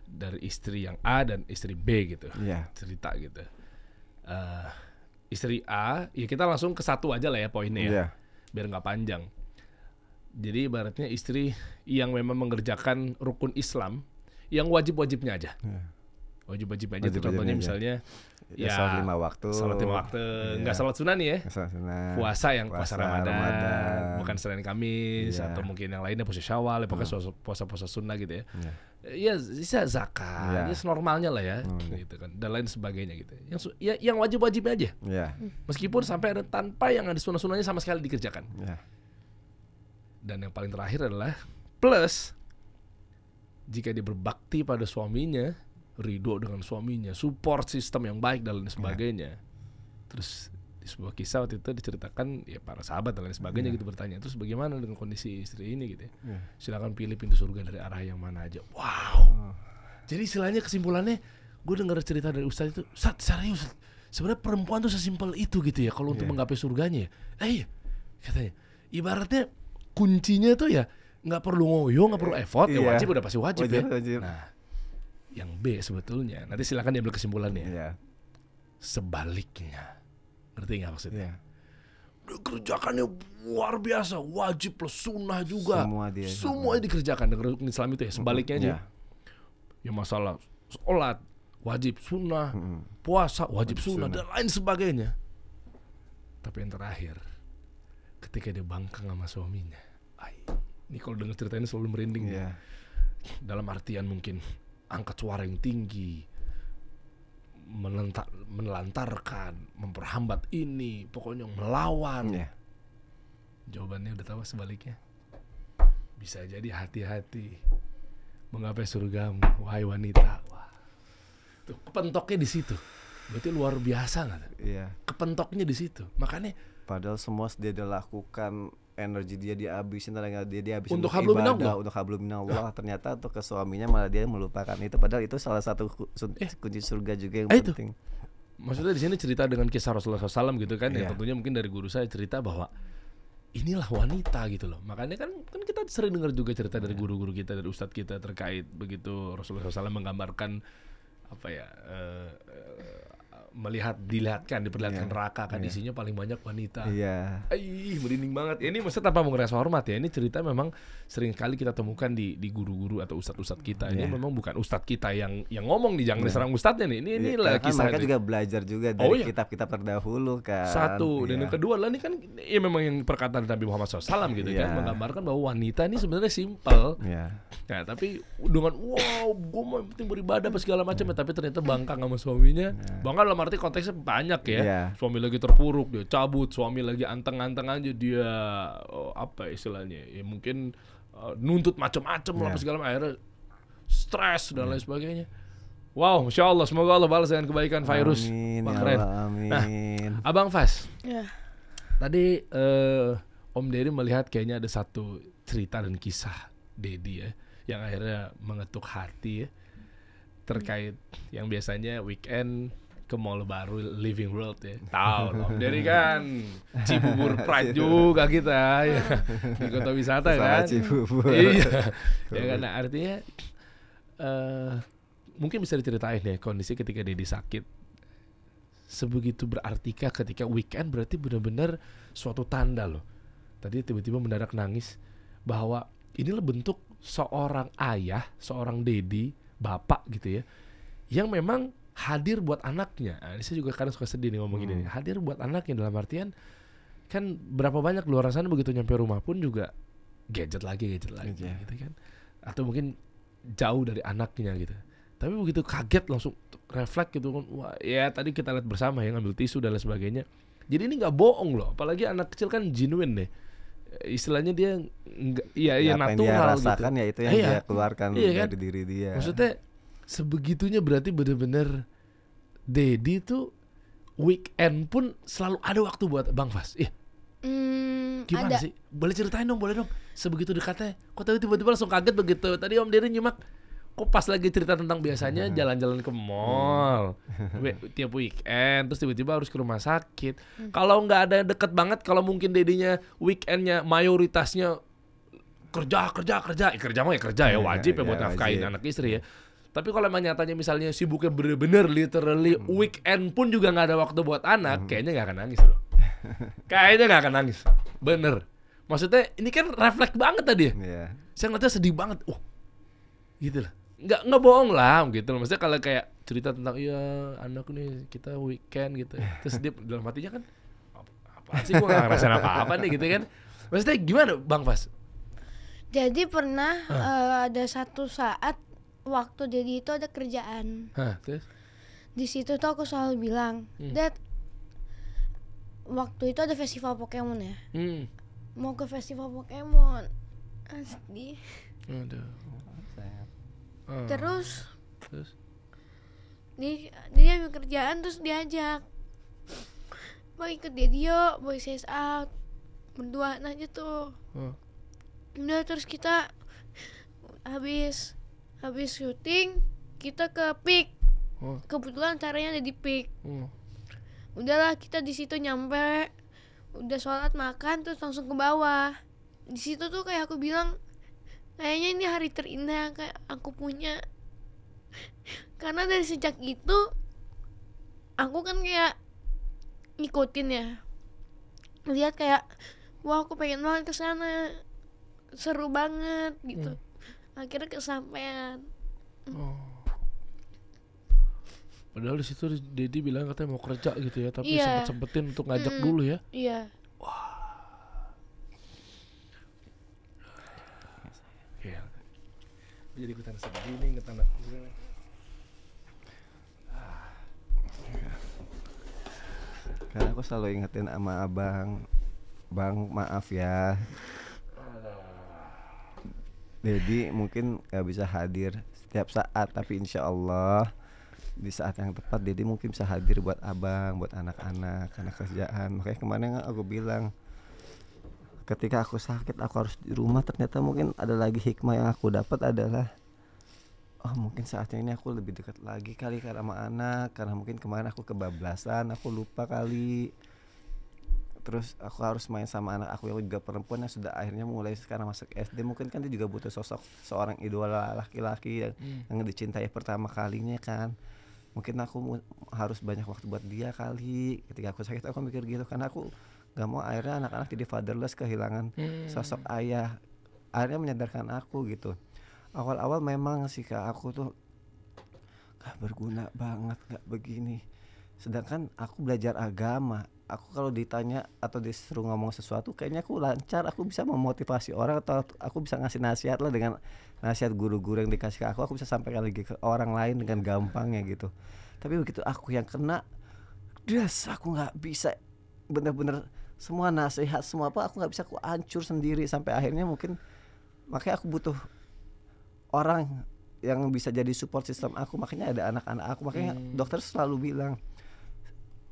dari istri yang A dan istri B gitu. Cerita gitu. Istri A, ya kita langsung ke satu aja lah ya poinnya ya, biar nggak panjang. Jadi ibaratnya istri yang memang mengerjakan rukun Islam yang wajib-wajibnya aja. Wajib-wajibnya aja. Contohnya misalnya ya salat 5 waktu. Salat 5 waktu, enggak salat sunnah nih ya. Puasa Ramadan, bukan Senin Kamis atau mungkin yang lainnya puasa Syawal, pokoknya puasa sunnah gitu ya. Ya bisa zakat, ya normalnya lah ya, gitu kan. Dan lain sebagainya gitu. Yang wajib-wajibnya aja. Meskipun sampai ada tanpa yang ada sunnah-sunnahnya sama sekali dikerjakan. Dan yang paling terakhir adalah plus jika dia berbakti pada suaminya, ridho dengan suaminya, support sistem yang baik dan lain sebagainya, terus Di sebuah kisah waktu itu diceritakan ya para sahabat dan lain sebagainya gitu bertanya, terus bagaimana dengan kondisi istri ini gitu ya. Silakan pilih pintu surga dari arah yang mana aja. Wow. Jadi istilahnya kesimpulannya, gue dengar cerita dari Ustadz itu, serius, sebenarnya perempuan tuh sesimpel itu gitu ya kalau untuk menggapai surganya ya. Iya, katanya. Ibaratnya kuncinya tuh ya nggak perlu ngoyo, nggak perlu effort, ya wajib udah pasti wajib ya. Nah, yang B sebetulnya, nanti silakan diambil kesimpulannya. Sebaliknya. Ngerti gak maksudnya? Dikerjakannya luar biasa, wajib plus sunnah juga. Semua dikerjakan dengan Islam itu ya. Sebaliknya aja. Ya masalah sholat wajib sunnah, puasa wajib sunnah dan lain sebagainya. Tapi yang terakhir, ketika dia bangkang sama suaminya, ini kalau dengar cerita ini selalu merinding. Dalam artian mungkin angkat suara yang tinggi, menelantarkan, memperhambat ini, pokoknya melawan. Jawabannya udah tahu sebaliknya. Bisa jadi hati-hati menggapai surgamu, wahai wanita. Wah. Tuh, kepentoknya di situ. Berarti luar biasa nggak? Kepentoknya di situ. Makanya padahal semua dia lakukan, energi dia dihabisin, tenaga dia dihabisin untuk hablum minallah, untuk hablum minallah. Ternyata untuk ke suaminya malah dia melupakan itu. Padahal itu salah satu kunci surga juga yang penting. Maksudnya di sini cerita dengan kisah Rasulullah SAW gitu kan, yang tentunya mungkin dari guru saya cerita bahwa inilah wanita gitu loh. Makanya kan kita sering dengar juga cerita dari guru-guru kita, dari ustadz kita terkait begitu Rasulullah SAW menggambarkan apa ya, diperlihatkan neraka kan isinya paling banyak wanita. Merinding banget. Ini maksudnya tanpa mengeras hormat ya. Ini cerita memang sering kali kita temukan di guru-guru atau ustadz kita. Ini memang bukan ustadz kita yang ngomong nih, jangan diserang ustadznya nih. Inilah kisah. Mereka juga belajar juga dari kitab-kitab terdahulu kan. Satu dan yang kedua lah, ini kan ya memang yang perkataan Nabi Muhammad SAW gitu kan, menggambarkan bahwa wanita ini sebenarnya simpel. Ya, tapi dengan gue mau penting beribadah apa segala macam, tapi ternyata bangkang sama suaminya. Bangkang dalam arti konteksnya banyak ya. Suami lagi terpuruk dia cabut, suami lagi anteng-anteng aja dia apa istilahnya ya, mungkin nuntut macam-macam lah segala macam, akhirnya stres dan lain sebagainya. Wow, Masya Allah, semoga Allah balas dengan kebaikan Fairuz. Wah, keren. Nah, Abang Fas, tadi Om Deddy melihat kayaknya ada satu cerita dan kisah Deddy ya yang akhirnya mengetuk hati ya, terkait yang biasanya weekend ke mall baru Living World ya. Tahu Om Deddy kan Cibubur Pride juga kita ya. Di kota wisata kan. Cibubur. Iya. Ya kan, nah, artinya mungkin bisa diceritain ya kondisi ketika Deddy sakit. Sebegitu berartikah ketika weekend, berarti benar-benar suatu tanda loh. Tadi tiba-tiba mendadak nangis bahwa inilah bentuk seorang ayah, seorang Deddy, bapak gitu ya, yang memang hadir buat anaknya. Nah, ini saya juga kadang suka sedih nih ngomong gini. Hadir buat anaknya dalam artian kan berapa banyak luar sana begitu nyampe rumah pun juga gadget lagi gitu kan. Atau mungkin jauh dari anaknya gitu. Tapi begitu kaget langsung refleks gitu kan. Wah, ya tadi kita lihat bersama ya, ngambil tisu dan lain sebagainya. Jadi ini enggak bohong loh, apalagi anak kecil kan genuine deh. Istilahnya dia enggak ya natural yang dia rasakan gitu. Ya itu yang dia keluarkan dari diri dia. Maksudnya sebegitunya berarti benar-benar Deddy tuh weekend pun selalu ada waktu buat Bang Fas. Gimana sih? Boleh ceritain dong, boleh dong. Sebegitu dekatnya. Kok tiba-tiba langsung kaget begitu. Tadi Om Deddy nyimak. Kok pas lagi cerita tentang biasanya jalan-jalan ke mall tiap weekend, terus tiba-tiba harus ke rumah sakit. Kalau nggak ada yang deket banget, kalau mungkin Deddy-nya weekendnya mayoritasnya kerja mah ya kerja ya, wajib ya buat nafkahin anak istri ya. Tapi kalau emang nyatanya misalnya sibuknya bener-bener literally weekend pun juga nggak ada waktu buat anak, kayaknya nggak akan nangis loh. Kayaknya nggak akan nangis, bener. Maksudnya ini kan refleks banget tadi ya. Saya ngeliatnya sedih banget, gitu lah. Nggak bohong lah gitu loh. Maksudnya kalau kayak cerita tentang iya anak nih kita weekend gitu, terus dia dalam hatinya kan apaan sih, gue nggak ngerasain apa-apa nih gitu kan. Maksudnya gimana Bang Fas? Jadi pernah ada satu saat waktu Deddy itu ada kerjaan. Terus? Di situ tuh aku selalu bilang, Dad, waktu itu ada festival Pokemon ya. Mau ke festival Pokemon. Asli. Aduh. Terus dia ambil kerjaan terus diajak. mau ikut Dedi yuk, boy says out, berduaan aja tuh. Udah terus kita habis syuting kita ke Peak. Kebetulan caranya ada di Peak. Udahlah kita di situ nyampe, udah sholat makan terus langsung ke bawah. Di situ tuh kayak aku bilang kayaknya ini hari terindah yang kayak aku punya. Karena dari sejak itu aku kan kayak ngikutin ya, lihat kayak wah aku pengen banget ke sana, seru banget gitu. Akhirnya kesampaian. Padahal di situ Dedi bilang katanya mau kerja gitu ya, tapi Iya. sempetin untuk ngajak dulu ya. Iya. Iya. Jadi ikutan sedih nih, inget anak gue. Karena aku selalu ingetin sama abang, bang maaf ya, Dedi mungkin gak bisa hadir setiap saat, tapi insya Allah di saat yang tepat Dedi mungkin bisa hadir buat abang, buat anak-anak, karena kerjaan. Makanya kemarin aku bilang ketika aku sakit aku harus di rumah, ternyata mungkin ada lagi hikmah yang aku dapat adalah oh mungkin saatnya ini aku lebih dekat lagi kali sama anak, karena mungkin kemarin aku kebablasan, aku lupa kali. Terus aku harus main sama anak aku yang juga perempuan yang sudah akhirnya mulai sekarang masuk SD. Mungkin kan dia juga butuh sosok seorang idola laki-laki yang dicintai pertama kalinya kan. Mungkin aku harus banyak waktu buat dia kali. Ketika aku sakit aku mikir gitu, karena aku gak mau akhirnya anak-anak jadi fatherless, kehilangan sosok ayah. Akhirnya menyadarkan aku gitu. Awal-awal memang sih Kak, aku tuh gak berguna banget, gak begini. Sedangkan aku belajar agama, aku kalau ditanya atau disuruh ngomong sesuatu kayaknya aku lancar, aku bisa memotivasi orang, atau aku bisa ngasih nasihat lah dengan nasihat guru-guru yang dikasih ke aku bisa sampaikan lagi ke orang lain dengan gampangnya gitu. Tapi begitu aku yang kena, aku gak bisa, bener-bener semua nasihat, semua apa aku gak bisa, aku hancur sendiri. Sampai akhirnya mungkin makanya aku butuh orang yang bisa jadi support system aku, makanya ada anak-anak aku. Makanya dokter selalu bilang,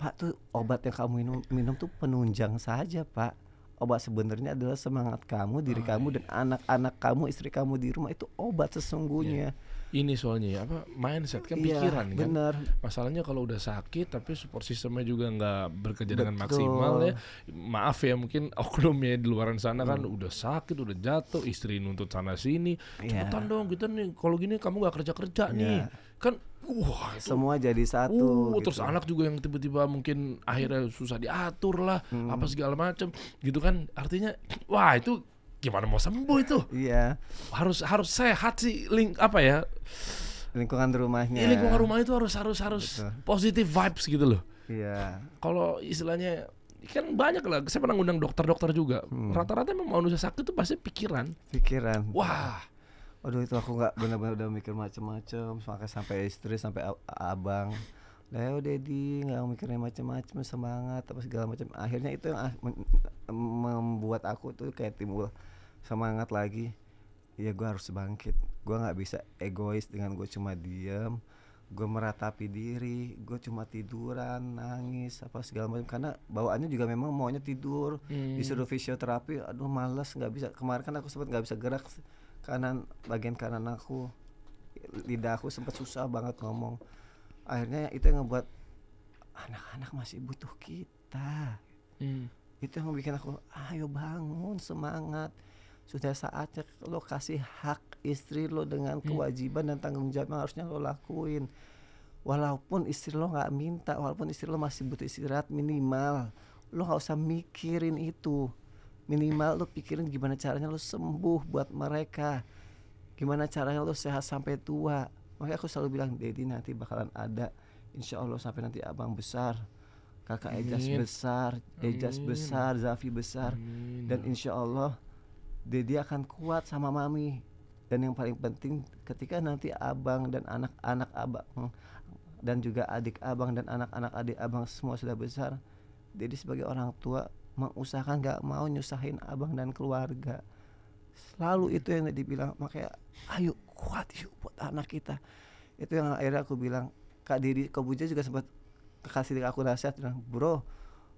Pak tuh obat yang kamu minum tuh penunjang saja Pak. Obat sebenarnya adalah semangat kamu, diri kamu dan anak-anak kamu, istri kamu di rumah, itu obat sesungguhnya. Ini soalnya ya, apa, mindset kan, Iya, pikiran kan. bener. Masalahnya kalau udah sakit tapi support sistemnya juga nggak bekerja dengan Betul. maksimal ya. Maaf ya, mungkin oknumnya di luaran sana kan udah sakit, udah jatuh, istri nuntut sana sini. Iya. Cepetan dong kita nih, kalau gini kamu nggak kerja nih. Kan wah itu Semua jadi satu gitu. terus anak juga yang tiba-tiba mungkin akhirnya susah diatur lah, apa segala macam gitu kan. Artinya wah itu gimana mau sembuh itu? Iya, Harus sehat sih, apa ya? lingkungan rumahnya. Lingkungan rumah itu harus Betul. positive vibes gitu loh. Iya. Kalau istilahnya kan banyak lah, saya pernah ngundang dokter-dokter juga. Rata-rata memang manusia sakit itu pasti pikiran. Wah, Waduh itu aku nggak benar-benar udah mikir macem-macem, sampai istri, sampai abang. Leo Dedi nggak mikirin macem-macem, semangat apa segala macam. Akhirnya itu yang membuat aku tuh kayak timbul semangat lagi. Ya gue harus bangkit. Gue nggak bisa egois dengan gue cuma diem, gue meratapi diri, gue cuma tiduran, nangis apa segala macam. Karena bawaannya juga memang maunya tidur. Disuruh fisioterapi, aduh males, nggak bisa. Kemarin kan aku sempat nggak bisa gerak bagian kanan aku, lidah aku sempat susah banget ngomong. Akhirnya itu yang ngebuat anak-anak masih butuh kita. Itu yang bikin aku ayo bangun, semangat. Sudah saatnya lo kasih hak istri lo dengan kewajiban dan tanggung jawab yang harusnya lo lakuin. Walaupun istri lo gak minta, walaupun istri lo masih butuh istirahat, minimal lo gak usah mikirin itu. Minimal lo pikirin gimana caranya lo sembuh buat mereka, gimana caranya lo sehat sampai tua. Makanya aku selalu bilang, Dedi nanti bakalan ada, insya Allah sampai nanti abang besar, kakak Ejas besar, Ejas besar, Zafi besar. Dan insya Allah Dedi akan kuat sama mami. Dan yang paling penting ketika nanti abang dan anak-anak abang dan juga adik abang dan anak-anak adik abang semua sudah besar, Dedi sebagai orang tua mengusahakan gak mau nyusahin abang dan keluarga. Selalu itu yang dibilang. Makanya ayo kuat yuk buat anak kita. Itu yang akhirnya aku bilang. Kak Didi Kobuja juga sempat kasih aku nasihat, bilang, bro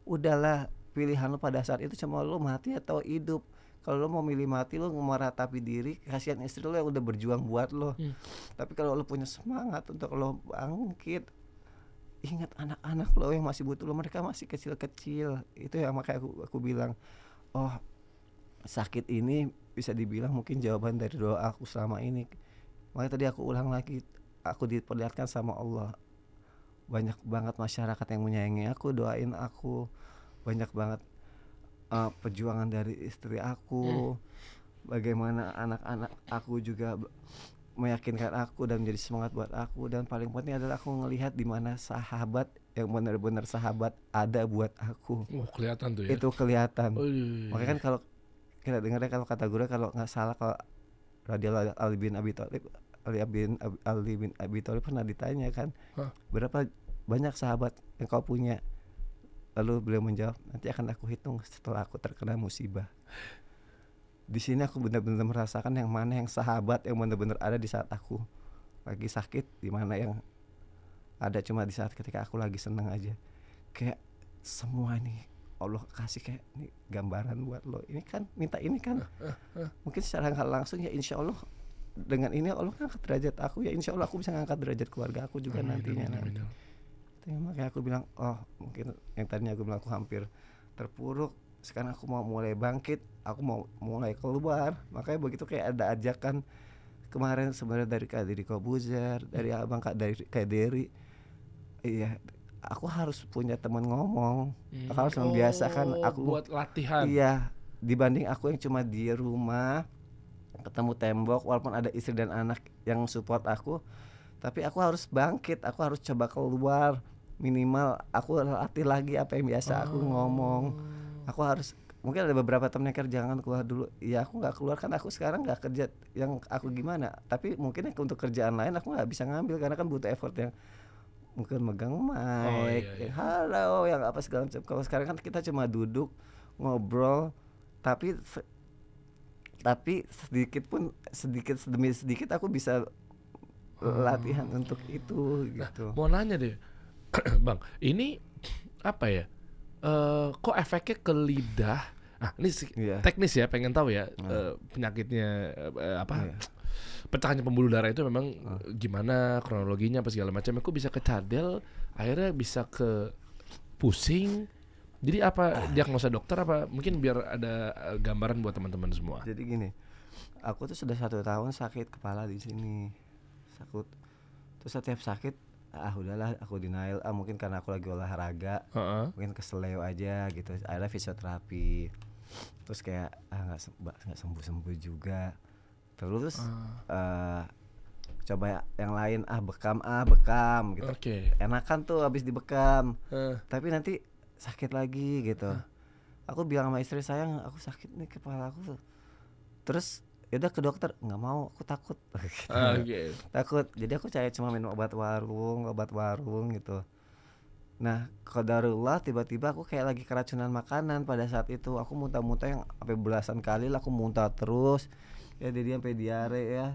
udahlah, pilihan lo pada saat itu cuma lo mati atau hidup. Kalau lo mau milih mati, lo meratapi diri, kasihan istri lo yang udah berjuang buat lo. Tapi kalau lo punya semangat untuk lo bangkit, ingat anak-anak lo yang masih butuh lo, mereka masih kecil-kecil. Itu yang makanya aku bilang, oh sakit ini bisa dibilang mungkin jawaban dari doa aku selama ini. Makanya tadi aku ulang lagi, aku diperlihatkan sama Allah, banyak banget masyarakat yang menyayangi aku, doain aku, banyak banget perjuangan dari istri aku, bagaimana anak-anak aku juga meyakinkan aku dan menjadi semangat buat aku. Dan paling penting adalah aku ngelihat di mana sahabat yang benar-benar sahabat ada buat aku. Kelihatan tuh ya. Itu kelihatan. Makanya kan kalau kita dengarnya, kalau kata guru kalau nggak salah, kalau radhiyallahu Ali bin Abi Thalib pernah ditanya kan, berapa banyak sahabat yang kau punya? Lalu beliau menjawab, nanti akan aku hitung setelah aku terkena musibah. Di sini aku benar-benar merasakan yang mana yang sahabat yang benar-benar ada di saat aku lagi sakit, di mana yang ada cuma di saat ketika aku lagi senang aja. Kayak semua nih Allah kasih kayak ini gambaran buat lo. Ini kan minta ini kan. Mungkin secara nggak langsung ya insya Allah dengan ini Allah ngangkat derajat aku, ya insya Allah aku bisa ngangkat derajat keluarga aku juga nantinya. Makanya aku bilang, oh mungkin yang tadinya aku bilang aku hampir terpuruk, sekarang aku mau mulai bangkit, aku mau mulai keluar. Makanya begitu kayak ada ajakan kemarin sebenarnya dari Kak Deddy Kobuzer, dari abang Kak Dery, iya aku harus punya teman ngomong, aku harus membiasakan aku buat latihan. Iya, dibanding aku yang cuma di rumah ketemu tembok, walaupun ada istri dan anak yang support aku, tapi aku harus bangkit, aku harus coba keluar. Minimal aku latih lagi apa yang biasa aku ngomong. Aku harus, mungkin ada beberapa temen yang kerja jangan keluar dulu. Ya aku nggak keluar kan aku sekarang nggak kerja yang aku gimana. Tapi mungkin untuk kerjaan lain aku nggak bisa ngambil karena kan butuh effort yang mungkin megang mic, yang halo, yang apa segala macam. Kalau sekarang kan kita cuma duduk ngobrol, tapi sedikit demi sedikit aku bisa latihan untuk itu gitu. Mau nanya deh, Bang, ini apa ya? Kok efeknya ke lidah? Ini teknis ya, pengen tahu ya penyakitnya apa? Pecahannya pembuluh darah itu memang gimana kronologinya apa segala macam. Kok bisa ke cadel, akhirnya bisa ke pusing. Jadi apa diagnosa dokter apa? Mungkin biar ada gambaran buat teman-teman semua. Jadi gini, aku tuh sudah 1 tahun sakit kepala di sini. Sakit. Terus setiap sakit udahlah aku denial, mungkin karena aku lagi olahraga, mungkin keseleo aja gitu. Akhirnya fisioterapi. Terus kayak nggak sembuh juga. Terus coba yang lain, bekam gitu. Enakan tuh habis dibekam. Tapi nanti sakit lagi gitu. Aku bilang sama istri, sayang aku sakit nih kepala aku. Terus yaudah ke dokter, nggak mau, aku takut. Takut, jadi aku cuma minum obat warung gitu. Nah qadarullah tiba-tiba aku kayak lagi keracunan makanan. Pada saat itu aku muntah-muntah yang sampai belasan kali lah, aku muntah terus ya, jadi sampai diare ya.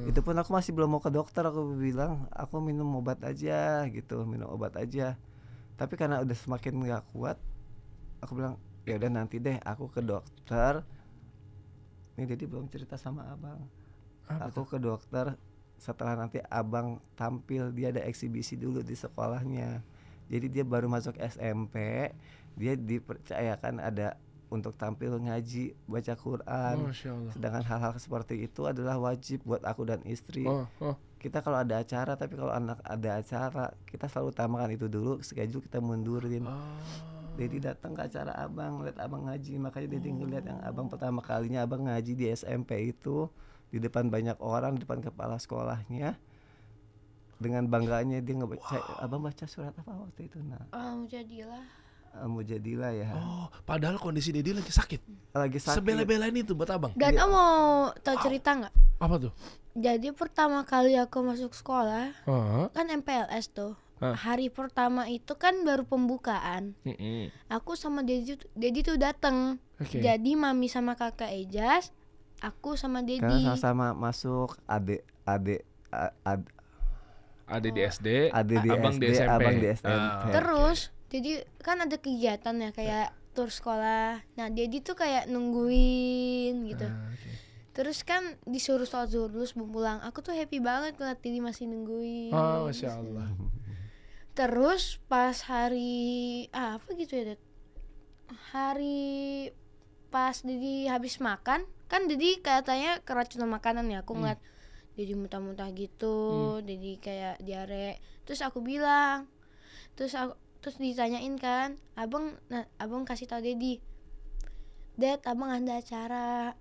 Itu pun aku masih belum mau ke dokter, aku bilang aku minum obat aja gitu, tapi karena udah semakin nggak kuat, aku bilang ya udah nanti deh aku ke dokter. Ini jadi belum cerita sama abang. Aku ke dokter setelah nanti abang tampil, dia ada eksibisi dulu di sekolahnya. Jadi dia baru masuk SMP, dia dipercayakan ada untuk tampil ngaji, baca Quran. Sedangkan hal-hal seperti itu adalah wajib buat aku dan istri. Kita kalau ada acara, tapi kalau anak ada acara, kita selalu utamakan itu dulu, schedule kita mundurin. Dedi datang ke acara abang, lihat abang ngaji, makanya Dedi ngeliat yang abang pertama kalinya abang ngaji di SMP itu di depan banyak orang, di depan kepala sekolahnya. Dengan bangganya dia ngebaca, abang baca surat apa waktu itu? Mujadilah ya. Padahal kondisi Dedi lagi sakit. Sebela-belain itu buat abang. Dan mau tahu cerita nggak? Apa tuh? Jadi pertama kali aku masuk sekolah, kan MPLS tuh. Hari pertama itu kan baru pembukaan. Aku sama Dedi tuh datang. Jadi mami sama kakak Ejas, aku sama Dedi. Karena sama-sama masuk Adik di SD, Adik di abang SD, di SMP. abang di SMP. Terus jadi kan ada kegiatan ya kayak tur sekolah. Nah Dedi tuh kayak nungguin gitu. Oke. Terus kan disuruh sholat zuhur dulu sebelum pulang. Aku tuh happy banget ngeliat Dedi masih nungguin. Oh, Masya Allah. Terus pas hari apa gitu ya Dad? Hari pas Dedi habis makan, kan Dedi katanya keracunan makanan ya. Aku ngeliat Dedi muntah-muntah gitu, Dedi kayak diare. Terus aku bilang, terus ditanyain kan, abang kasih tahu Dedi, Dad, abang ada acara,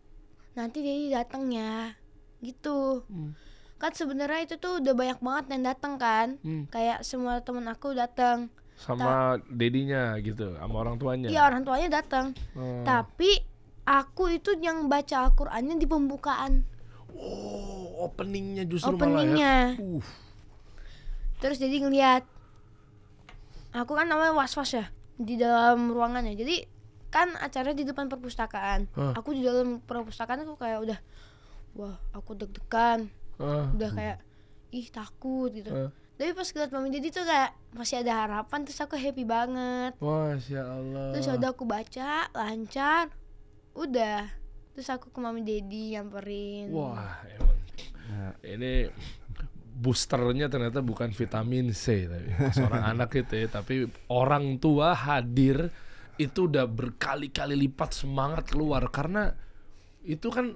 nanti Dedi datang ya, gitu. Kan sebenarnya itu tuh udah banyak banget yang datang kan, kayak semua temen aku datang. Sama dedinya gitu, sama orang tuanya. Iya orang tuanya datang, tapi aku itu yang baca Al-Qur'annya di pembukaan. Oh, openingnya justru Openingnya. malah ya. Terus jadi ngeliat, aku kan namanya was-was ya di dalam ruangannya. Jadi kan acaranya di depan perpustakaan. Aku di dalam perpustakaan tuh kayak udah, wah aku deg-degan, udah kayak ih takut gitu. Tapi pas ngeliat Mami Dedi tuh kayak masih ada harapan, terus aku happy banget. Masya Allah. Terus udah aku baca lancar, udah. Terus aku ke Mami Dedi nyamperin. Wah, emang ini boosternya ternyata bukan vitamin C tapi seorang anak itu ya, tapi orang tua hadir itu udah berkali-kali lipat semangat keluar karena itu kan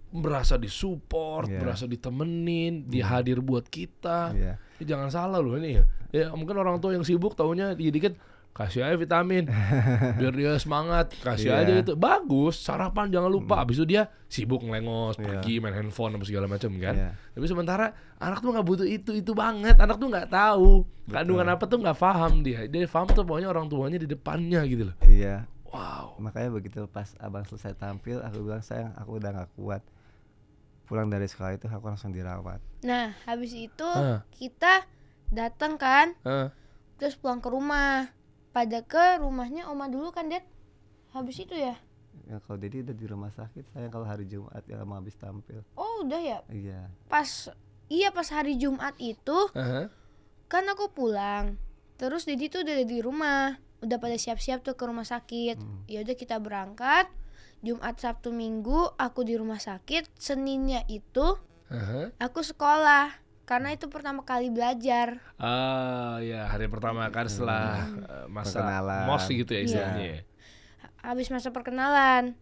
berasa disupport, berasa ditemenin, dihadir buat kita. Ini jangan salah loh ini ya. Ya mungkin orang tua yang sibuk taunya dikit-dikit kasih aja vitamin biar dia semangat, kasih aja itu bagus, sarapan jangan lupa. Abis itu dia sibuk ngelengos, pergi main handphone apa segala macam kan. Tapi sementara anak tuh nggak butuh itu banget, anak tuh nggak tahu kandungan apa tuh nggak paham dia paham tuh pokoknya orang tuanya di depannya gitu loh. Iya. Wow. Makanya begitu pas abang selesai tampil, aku bilang sayang aku udah nggak kuat. Pulang dari sekolah itu aku langsung dirawat. Nah habis itu kita datang kan, terus pulang ke rumah. Pada ke rumahnya Oma dulu kan Dad. Habis itu ya. Ya kalau Dedi udah di rumah sakit, sayang kalau hari Jumat ya lama habis tampil. Oh udah ya. Iya. Pas hari Jumat itu kan aku pulang. Terus Dedi tuh udah di rumah, udah pada siap-siap tuh ke rumah sakit. Ya udah kita berangkat. Jumat, Sabtu, Minggu aku di rumah sakit. Seninnya itu aku sekolah karena itu pertama kali belajar. Ya hari pertama kan setelah masa perkenalan. mos gitu ya istilahnya. Ya. Habis masa perkenalan.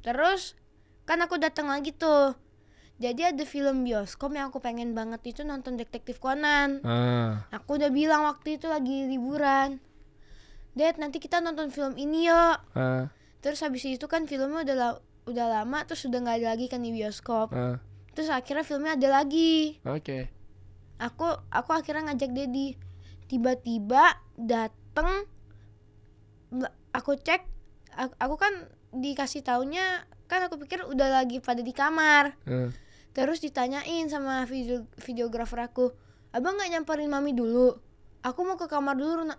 Terus kan aku datang lagi tuh. Jadi ada film bioskop yang aku pengen banget itu nonton Detektif Conan. Aku udah bilang waktu itu lagi liburan, Dad nanti kita nonton film ini yuk. Terus habis itu kan filmnya udah lama, terus udah nggak ada lagi kan di bioskop. Terus akhirnya filmnya ada lagi. Aku akhirnya ngajak Dedi. Tiba-tiba dateng, aku cek, aku kan dikasih taunya kan aku pikir udah lagi pada di kamar. Terus ditanyain sama videografer aku, abang nggak nyamperin Mami dulu? Aku mau ke kamar dulu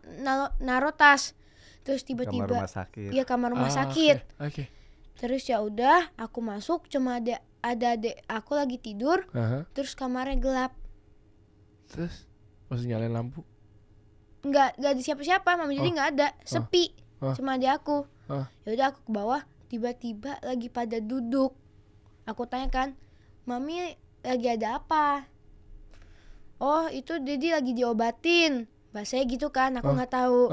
naruh tas. Terus tiba-tiba kamar rumah sakit. Iya kamar rumah sakit. Okay. Terus ya udah aku masuk, cuma ada adik aku lagi tidur. Terus kamarnya gelap. Terus masih nyalain lampu? Nggak ada siapa-siapa, Mami jadi nggak ada, sepi. Cuma adik aku. Ya udah aku ke bawah, tiba-tiba lagi pada duduk. Aku tanya kan, Mami lagi ada apa? Oh itu Dedi lagi diobatin, bahasanya gitu kan, aku nggak tahu.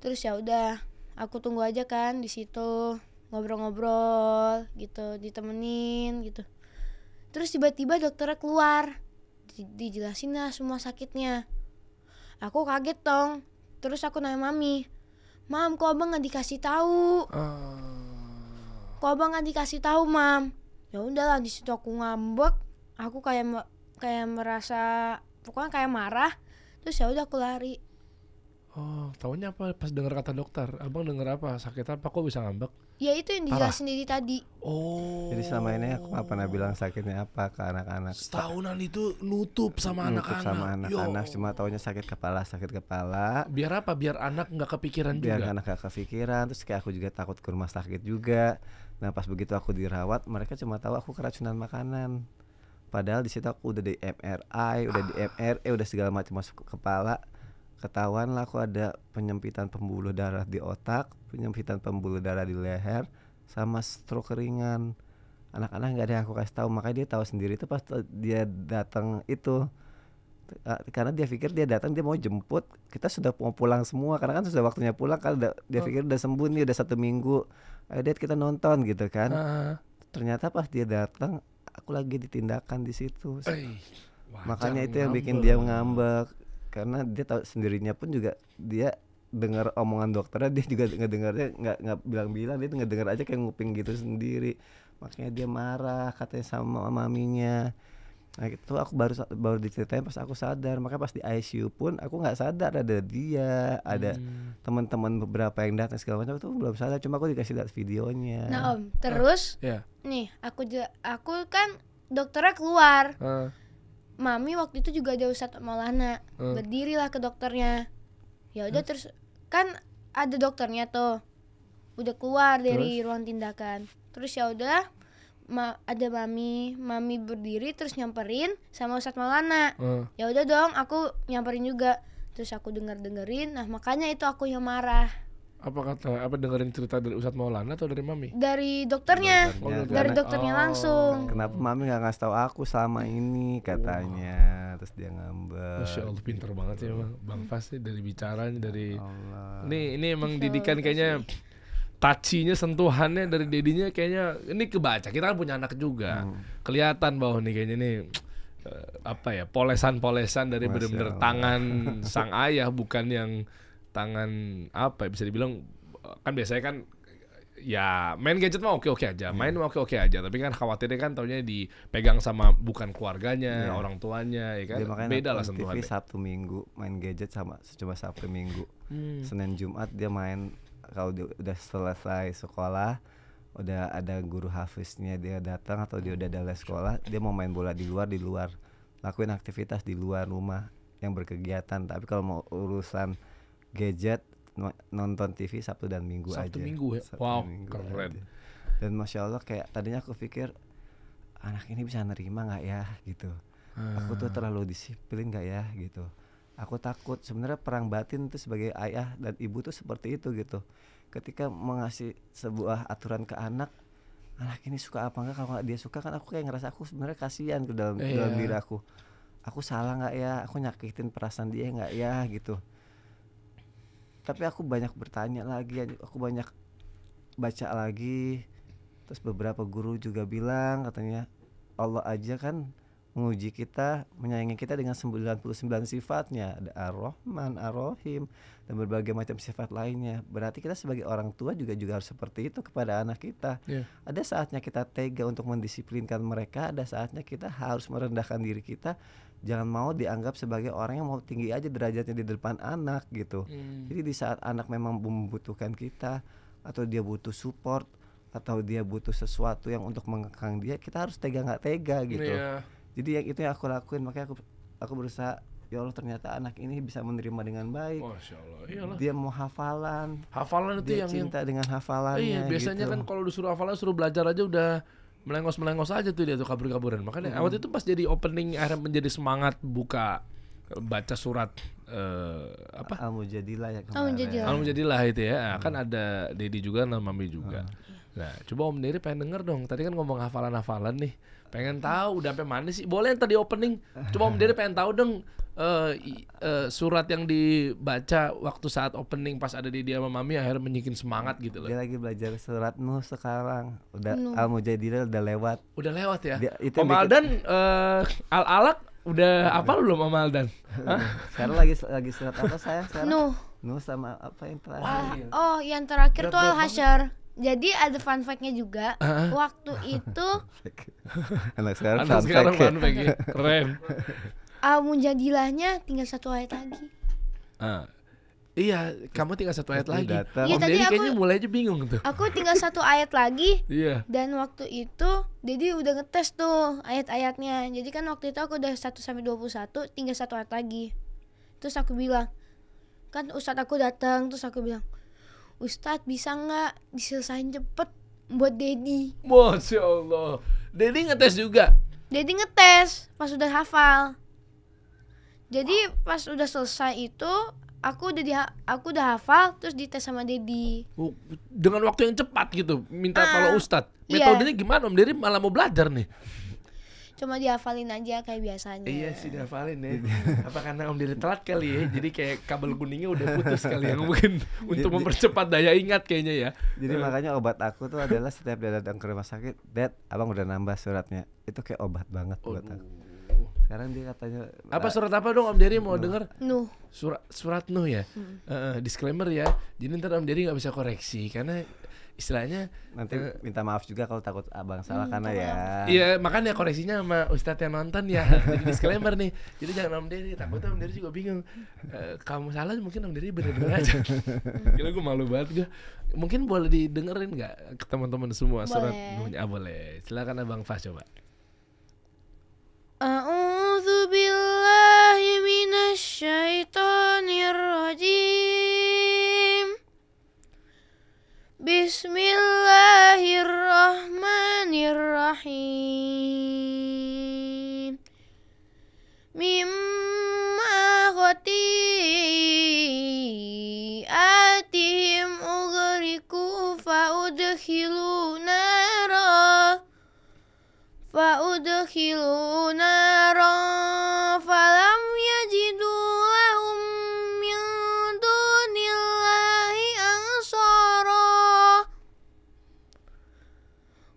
Terus ya udah, aku tunggu aja kan di situ, ngobrol-ngobrol gitu, ditemenin gitu. Terus tiba-tiba dokternya keluar, dijelasin lah semua sakitnya. Aku kaget dong. Terus aku nanya Mami, Mam, kok abang nggak dikasih tahu? Kok abang nggak dikasih tahu, Mam? Ya udahlah, di situ aku ngambek, aku kayak merasa, pokoknya kayak marah. Terus ya udah aku lari. Oh, taunya apa pas dengar kata dokter? Abang dengar apa? Sakit apa? Kok bisa ngambek? Ya itu yang dijelasin Dedi tadi. Oh. Jadi selama ini aku nggak pernah bilang sakitnya apa ke anak-anak. Setahunan itu nutup sama anak-anak. Sama anak-anak, cuma taunya sakit kepala. Biar apa? Biar anak nggak kepikiran Biar juga. anak nggak kepikiran. Terus kayak aku juga takut ke rumah sakit juga. Nah pas begitu aku dirawat, mereka cuma tahu aku keracunan makanan. Padahal di situ aku udah di MRI, udah di MRE, udah segala macam masuk ke kepala. Ketahuan lah aku ada penyempitan pembuluh darah di otak, penyempitan pembuluh darah di leher, sama stroke ringan. Anak-anak nggak ada yang aku kasih tahu, makanya dia tahu sendiri itu pas dia datang itu. Karena dia pikir dia datang dia mau jemput, kita sudah mau pulang semua karena kan sudah waktunya pulang kan, dia pikir udah sembuh nih, udah 1 minggu. Ayo Dad kita nonton gitu kan. Ternyata pas dia datang aku lagi ditindakan di situ. Makanya itu yang bikin dia ngambek. Karena dia tahu sendirinya pun juga dia dengar omongan dokternya, dia juga ngedengarnya nggak bilang-bilang, dia ngedengar aja kayak nguping gitu sendiri. Makanya dia marah katanya sama maminya. Nah itu aku baru diceritain pas aku sadar. Makanya pas di ICU pun aku nggak sadar ada dia, ada teman-teman beberapa yang datang segala macam, itu belum sadar. Cuma aku dikasih lihat videonya. Nah Om, terus nih aku kan dokternya keluar. Mami waktu itu juga ada Ustadz Maulana, berdirilah ke dokternya. Ya udah terus kan ada dokternya tuh, udah keluar dari ruang tindakan. Terus ya udah ada mami berdiri terus nyamperin sama Ustadz Maulana. Ya udah dong, aku nyamperin juga. Terus aku dengerin, nah makanya itu aku yang marah. Apa dengerin cerita dari Ustadz Maulana atau dari mami? Dari dokternya, dari dokternya langsung. Kenapa mami nggak ngasih tahu aku selama ini katanya. Terus dia ngambek. Masya Allah, pinter banget sih Bang Fas sih dari bicaranya, dari ini emang didikan kayaknya. Touchy-nya, sentuhannya dari dedinya kayaknya ini kebaca. Kita kan punya anak juga, kelihatan bahwa nih kayaknya nih polesan-polesan dari benar-benar tangan sang ayah, bukan yang tangan bisa dibilang kan biasanya kan ya main gadget mah oke aja, main mah oke aja, tapi kan khawatirnya kan taunya dipegang sama bukan keluarganya, orang tuanya, ya kan. Beda lah sentuhannya. TV Sabtu Minggu main gadget sama cuma Sabtu Minggu. Senin Jumat dia main, kalau udah selesai sekolah, udah ada guru hafiznya dia datang atau dia udah ada les sekolah, dia mau main bola di luar, lakuin aktivitas di luar rumah yang berkegiatan. Tapi kalau mau urusan gadget, nonton TV Sabtu dan Minggu aja. Sabtu Minggu ya? Wow, keren. Dan Masya Allah kayak tadinya aku pikir anak ini bisa nerima gak ya gitu. Aku tuh terlalu disiplin gak ya gitu. Aku takut. Sebenarnya perang batin itu sebagai ayah dan ibu tuh seperti itu gitu. Ketika mengasih sebuah aturan ke anak ini suka apa enggak. Kalau dia suka kan aku kayak ngerasa aku sebenarnya kasihan ke dalam diri aku. Aku salah gak ya, aku nyakitin perasaan dia gak ya gitu. Tapi aku banyak bertanya lagi, aku banyak baca lagi. Terus beberapa guru juga bilang katanya Allah aja kan menguji kita, menyayangi kita dengan 99 sifatnya. Ada Ar-Rahman, Ar-Rahim, dan berbagai macam sifat lainnya. Berarti kita sebagai orang tua juga harus seperti itu kepada anak kita. Ada saatnya kita tega untuk mendisiplinkan mereka, ada saatnya kita harus merendahkan diri kita. Jangan mau dianggap sebagai orang yang mau tinggi aja derajatnya di depan anak gitu. Jadi di saat anak memang membutuhkan kita, atau dia butuh support, atau dia butuh sesuatu yang untuk mengekang dia, kita harus tega nggak tega gitu. Jadi itu yang aku lakuin. Makanya aku berusaha, ya Allah ternyata anak ini bisa menerima dengan baik. Masya Allah, iyalah. Dia mau hafalan itu dia yang cinta dengan hafalannya. Biasanya gitu. kan kalau disuruh hafalan, suruh belajar aja udah melengos aja tuh dia tuh, kabur-kaburan. Makanya waktu itu pas jadi opening akhirnya menjadi semangat buka baca surat Al-Mujadilah ya Al-Mujadilah. Al-Mujadilah itu ya. Kan ada Dedi juga, nama Mami juga. Nah, coba Om Dery pengen denger dong. Tadi kan ngomong hafalan-hafalan nih. Pengen tahu udah sampai mana sih? Boleh yang tadi opening. Coba Om Dery pengen tahu dong surat yang dibaca waktu saat opening pas ada Dedi sama Mami akhirnya menyikin semangat gitu loh. Dia lagi belajar surat Nuh sekarang. Udah Al-Mujadilah udah lewat. Udah lewat ya? Om Aldan Al-Alaq udah apa belum Om Aldan? Sekarang lagi surat apa sayang sekarang? Nuh sama apa yang terakhir? Oh, yang terakhir tuh Al-Hasyr. Jadi ada fun fact-nya juga. Waktu itu anak sekarang fun fact ya. Keren. Al-Mujadilahnya tinggal 1 ayat lagi. Iya, kamu tinggal 1 ayat lagi. Iya, tadi aku kayaknya mulai aja bingung tuh. Aku tinggal 1 ayat lagi. Iya. Dan waktu itu Dedi udah ngetes tuh ayat-ayatnya. Jadi kan waktu itu aku udah 1 sampai 21, tinggal 1 ayat lagi. Terus aku bilang, kan Ustadz aku datang, terus aku bilang, Ustadz bisa nggak diselesain cepet buat Dedi? Masya Allah. Dedi ngetes juga. Dedi ngetes pas udah hafal. Jadi pas udah selesai itu aku udah hafal terus dites sama Dedi. Oh, dengan waktu yang cepat gitu, minta tolong Ustadz. Iya. Metodenya gimana Om Dery malah mau belajar nih? Cuma dihafalin aja kayak biasanya. Iya sih dihafalin ya. Apa karena Om Dery telat kali ya? Jadi kayak kabel kuningnya udah putus kali ya mungkin untuk mempercepat daya ingat kayaknya ya. Jadi makanya obat aku tuh adalah setiap dia datang ke rumah sakit, Dad, abang udah nambah suratnya. Itu kayak obat banget buat aku. Sekarang dia katanya Apa surat apa dong Om Dery mau denger? Nuh. Surat Nuh ya. Disclaimer ya. Jadi ntar Om Dery nggak bisa koreksi karena istilahnya nanti minta maaf juga kalau takut abang salah karena ya. Iya makanya koreksinya sama Ustadz yang nonton ya. Jadi disclaimer nih. Jadi jangan Om Dery, takutnya Om Dery juga bingung. Kamu salah mungkin Om Dery bener-bener aja. Gila gue malu banget gue. Mungkin boleh didengerin nggak ke teman-teman semua surat Nuhnya? Boleh. Silakan Abang Fas coba. A'udzu billahi minasyaitonir rajim. Bismillahirrahmanirrahim. Mimma khati'atihim ughriqu fa'udkhilu naran falam yajidu lahum min dunillahi ansara.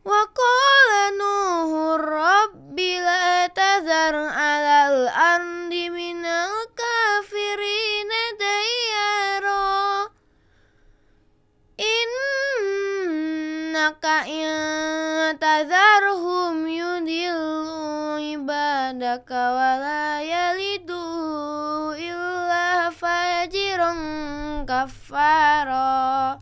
Wa qala Nuhur rabbi la tazar 'alal ardi minal kafirina dayyara innaka in tazarhum yudillu ibadaka wa la yalidu illa fajiran kafara.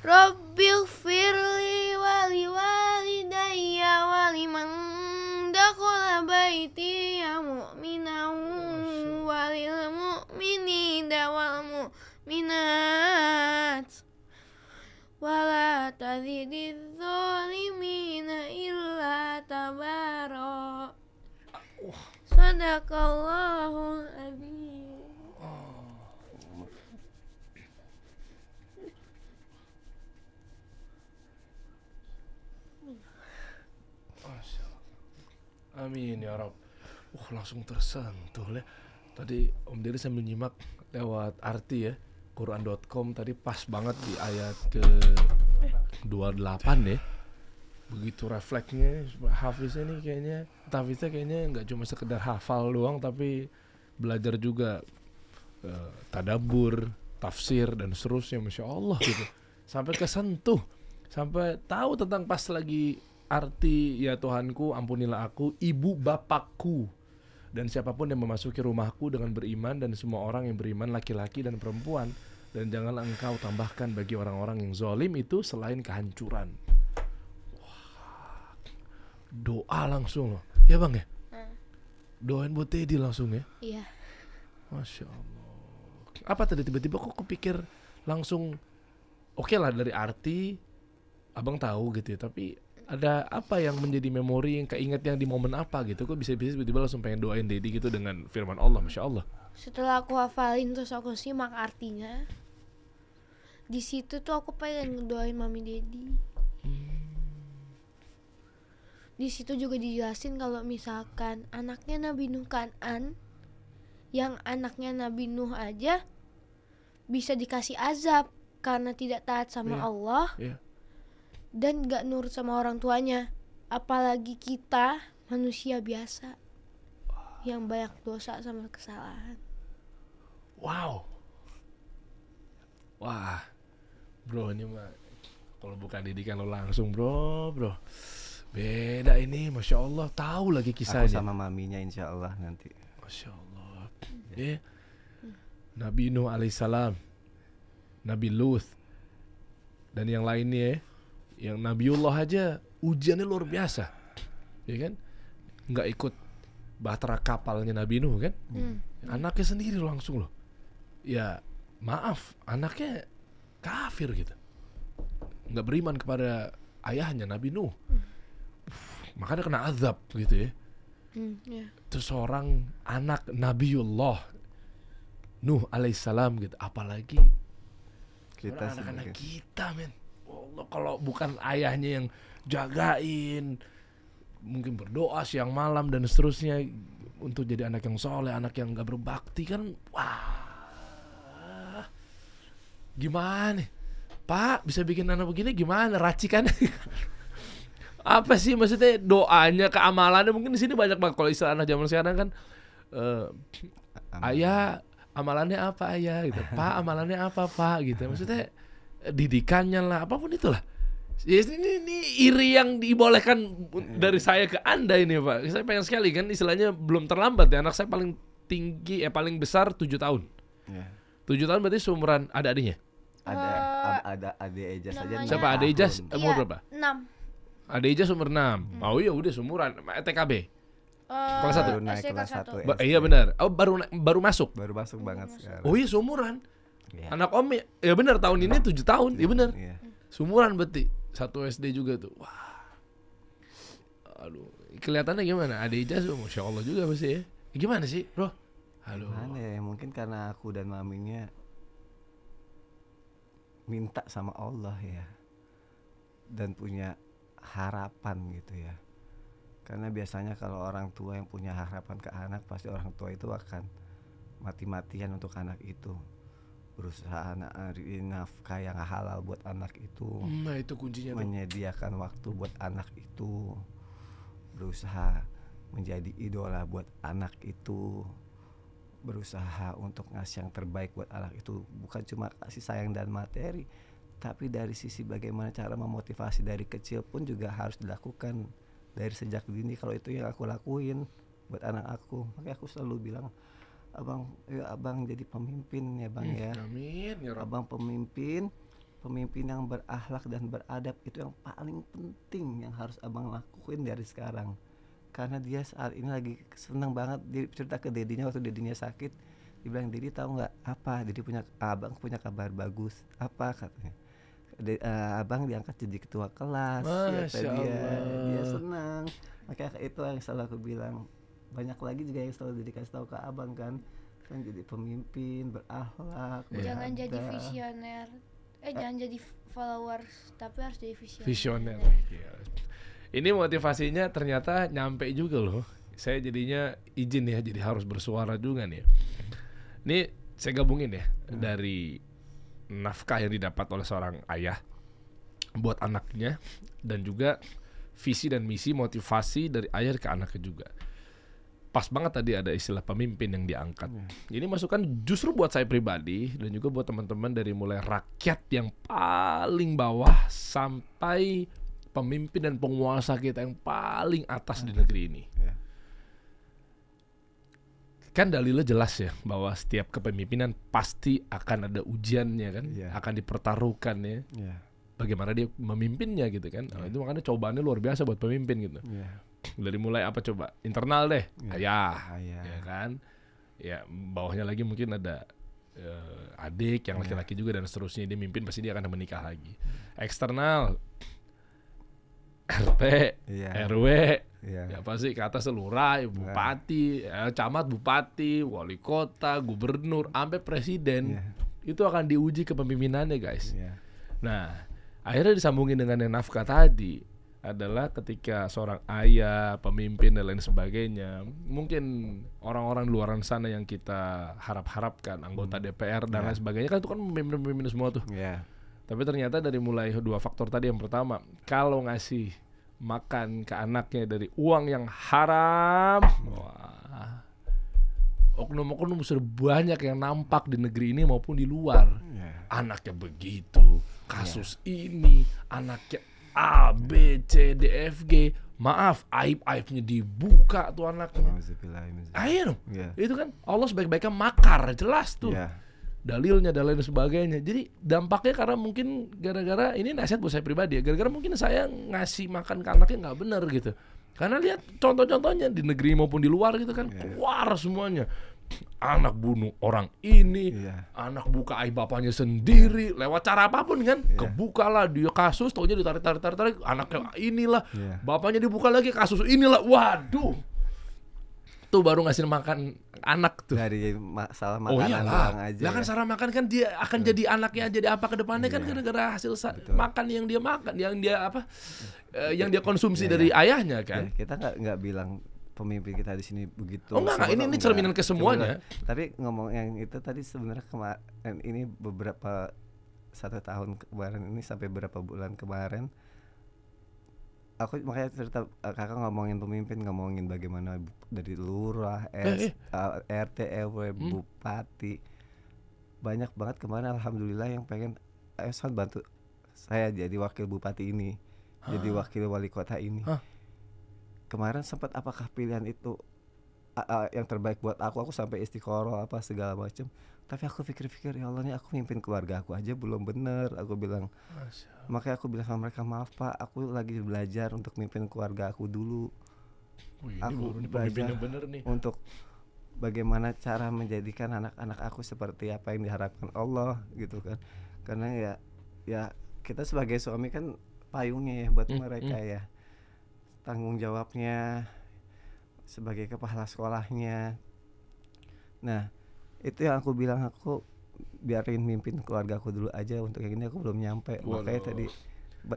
Rabbighfirli wa liwalidayya wa liman dakhala baitiya mu'minan wa lil mu'minina wal mu'minat wa la tazidiz zalimina illa tabara. Sadaqallahul azim. Amin ya Rob. Langsung tersentuh ya. Tadi Om Dery sambil nyimak lewat arti ya Quran.com tadi pas banget di ayat ke 28 ya. Begitu refleksnya Hafiznya nih kayaknya Hafiznya kayaknya nggak cuma sekedar hafal doang tapi belajar juga tadabbur, tafsir dan seterusnya, Masya Allah gitu. Sampai kesentuh, sampai tahu tentang pas lagi arti ya Tuhanku ampunilah aku, ibu bapakku dan siapapun yang memasuki rumahku dengan beriman dan semua orang yang beriman laki-laki dan perempuan, dan janganlah engkau tambahkan bagi orang-orang yang zalim itu selain kehancuran. Wah, doa langsung loh ya Bang ya. Doain buat Teddy langsung ya. Iya. Masya Allah. Apa tadi tiba-tiba kok kepikir langsung oke lah dari arti Abang tahu gitu ya, tapi ada apa yang menjadi memori yang keinget yang di momen apa gitu? Kok bisa-bisa tiba-tiba langsung pengen doain Dedi gitu dengan firman Allah, Masya Allah. Setelah aku hafalin terus aku simak artinya, di situ tuh aku pengen ngedoain Mami Dedi. Di situ juga dijelasin kalau misalkan anaknya Nabi Nuh Kan'an, yang anaknya Nabi Nuh aja bisa dikasih azab karena tidak taat sama Allah. Dan gak nurut sama orang tuanya. Apalagi kita manusia biasa yang banyak dosa sama kesalahan. Wow. Wah, bro ini mah kalau bukan didikan lo langsung bro. Beda ini, Masya Allah. Tahu lagi kisahnya. Aku sama maminya insya Allah nanti. Masya Allah. Nabi Nuh alaihissalam, Nabi Luth, dan yang lainnya. Yang Nabiullah aja ujiannya luar biasa, ya kan? Nggak ikut bahtera kapalnya Nabi Nuh kan? Anaknya sendiri langsung loh. Ya maaf, anaknya kafir gitu, nggak beriman kepada ayahnya Nabi Nuh. makanya kena azab gitu ya. Ya. Terus seorang anak Nabiullah Nuh alaihissalam gitu, apalagi Kita anak-anak sebagai- kita men. Allah, kalau bukan ayahnya yang jagain, mungkin berdoa siang malam dan seterusnya untuk jadi anak yang soleh, anak yang gak berbakti kan, wah, gimana Pak bisa bikin anak begini, gimana racikan? Apa sih maksudnya doanya, keamalannya? Mungkin di sini banyak banget kalau istilah anak zaman sekarang kan, ayah amalannya apa ayah gitu, Pak amalannya apa Pak gitu, maksudnya didikannya lah, apapun itulah. Yes, ini iri yang dibolehkan dari saya ke Anda ini Pak. Saya pengen sekali kan, istilahnya belum terlambat ya. Anak saya paling tinggi, paling besar 7 tahun. Ya. 7 tahun berarti seumuran adiknya. Ada adik Eja saja. namanya- Siapa adik Ijaz? tahun. Umur berapa? 6. Adik Ijaz umur 6. Oh iya udah seumuran. TKB. Kelas 1. Baru naik SDK kelas 1. 1. Iya benar. Oh baru masuk. Baru masuk banget sekarang. Oh iya seumuran. Iya. Anak Om ya benar tahun ini 7 tahun. Iya benar. Iya. Seumuran berarti. 1 SD juga tuh. Wah. Aduh, kelihatannya gimana? Adik Ijaz Masya Allah juga pasti ya. Gimana sih, Bro? Halo. Gimana ya? Mungkin karena aku dan maminya minta sama Allah ya, dan punya harapan gitu ya. Karena biasanya kalau orang tua yang punya harapan ke anak, pasti orang tua itu akan mati-matian untuk anak itu, berusaha nyari nafkah yang halal buat anak itu, Nah itu kuncinya tuh. menyediakan waktu buat anak itu, berusaha menjadi idola buat anak itu, berusaha untuk ngasih yang terbaik buat anak itu. Bukan cuma kasih sayang dan materi, tapi dari sisi bagaimana cara memotivasi dari kecil pun juga harus dilakukan dari sejak dini. Kalau itu yang aku lakuin buat anak aku, makanya aku selalu bilang, abang jadi pemimpin ya bang ya. Amin ya Rabb. Abang pemimpin yang berakhlak dan beradab, itu yang paling penting yang harus abang lakuin dari sekarang. Karena dia saat ini lagi senang banget. Dia cerita ke dedinya waktu dedinya sakit, dia bilang, Dedi tahu nggak apa, Dedi abang punya kabar bagus. Apa katanya? Abang diangkat jadi ketua kelas. Kata Masya dia Allah. senang. Makanya itu yang selalu aku bilang. Banyak lagi juga yang selalu Dedi kasih tahu ke abang kan jadi pemimpin berakhlak, Jangan jadi beradab. visioner. Jangan jadi followers, tapi harus jadi visioner. Visioner. Gila. Ini motivasinya ternyata nyampe juga loh. Saya jadinya izin ya, jadi harus bersuara juga nih. Ini saya gabungin ya, dari nafkah yang didapat oleh seorang ayah buat anaknya, dan juga visi dan misi motivasi dari ayah ke anaknya juga. Pas banget tadi ada istilah pemimpin yang diangkat. Ini masukan justru buat saya pribadi dan juga buat teman-teman, dari mulai rakyat yang paling bawah sampai pemimpin dan penguasa kita yang paling atas di negeri ini. Ya. Kan dalilnya jelas ya, bahwa setiap kepemimpinan pasti akan ada ujiannya kan, Iya. akan dipertaruhkan ya. Ya. Bagaimana dia memimpinnya gitu kan. Nah, itu makanya cobaannya luar biasa buat pemimpin gitu. Ya. Dari mulai apa coba? Internal deh, ayah, Ayah. ya kan. Ya bawahnya lagi mungkin ada adik yang laki-laki juga dan seterusnya. Dia mimpin, pasti dia akan menikah lagi. Eksternal, RT, Iya. RW, Iya. ya pasti ke atas lurah, bupati, camat, bupati, wali kota, gubernur, sampai presiden. Iya. Itu akan diuji kepemimpinannya guys. Iya. Nah, akhirnya disambungin dengan yang nafkah tadi adalah ketika seorang ayah, pemimpin dan lain sebagainya, mungkin orang-orang di luar sana yang kita harap-harapkan, anggota DPR dan lain sebagainya, kan itu kan pemimpin-pemimpin semua tuh. Iya. Tapi ternyata dari mulai 2 faktor tadi, yang pertama, kalau ngasih makan ke anaknya dari uang yang haram, wah, oknum-oknum sudah banyak yang nampak di negeri ini maupun di luar. Iya. Anaknya begitu, kasus ini, anaknya A, B, C, D, F, G. Maaf, aib-aibnya dibuka tuh anaknya. Ayo dong. Iya. Itu kan Allah sebaik-baiknya makar, jelas tuh. Iya. Dalilnya dan lain sebagainya. Jadi dampaknya karena mungkin gara-gara, ini nasihat buat saya pribadi ya, gara-gara mungkin saya ngasih makan ke anaknya nggak benar gitu. Karena lihat contoh-contohnya di negeri maupun di luar gitu kan, keluar semuanya. anak bunuh orang ini, Iya. anak buka aib bapaknya sendiri, lewat cara apapun kan, kebukalah dia kasus, taunya ditarik, anaknya inilah, Iya. bapaknya dibuka lagi kasus inilah, waduh, tuh baru ngasih makan anak tuh. Dari masalah Oh makanan iyalah, doang aja. lah kan ya. cara makan kan dia akan jadi anaknya jadi apa ke depannya kan gara-gara hasil makan yang dia makan, yang dia apa, yang dia konsumsi dari ayahnya kan. Ya, kita nggak bilang pemimpin kita di sini begitu. Oh enggak, ini Enggak. cerminan ke semuanya. Tapi ngomong yang itu tadi sebenarnya kemarin ini beberapa 1 tahun kemarin ini sampai beberapa bulan kemarin aku makanya cerita kakak ngomongin pemimpin, ngomongin bagaimana dari lurah, RT, RW, bupati banyak banget kemarin alhamdulillah yang pengen ayo Son bantu saya jadi wakil bupati ini, jadi wakil wali kota ini. Kemarin sempat apakah pilihan itu yang terbaik buat aku sampai istiqoroh apa segala macam, tapi aku pikir-pikir ya Allah nih aku mimpin keluarga aku aja belum bener, aku bilang. Makanya aku bilang sama mereka, maaf Pak, aku lagi belajar untuk mimpin keluarga aku dulu. Aku Ini pemimpin belajar yang bener nih. untuk bagaimana cara menjadikan anak-anak aku seperti apa yang diharapkan Allah gitu kan. Karena ya kita sebagai suami kan payungnya ya buat mereka ya. Tanggung jawabnya sebagai kepala sekolahnya. Nah, itu yang aku bilang, aku biarin mimpin keluarga aku dulu aja, untuk yang ini aku belum nyampe. Makanya tadi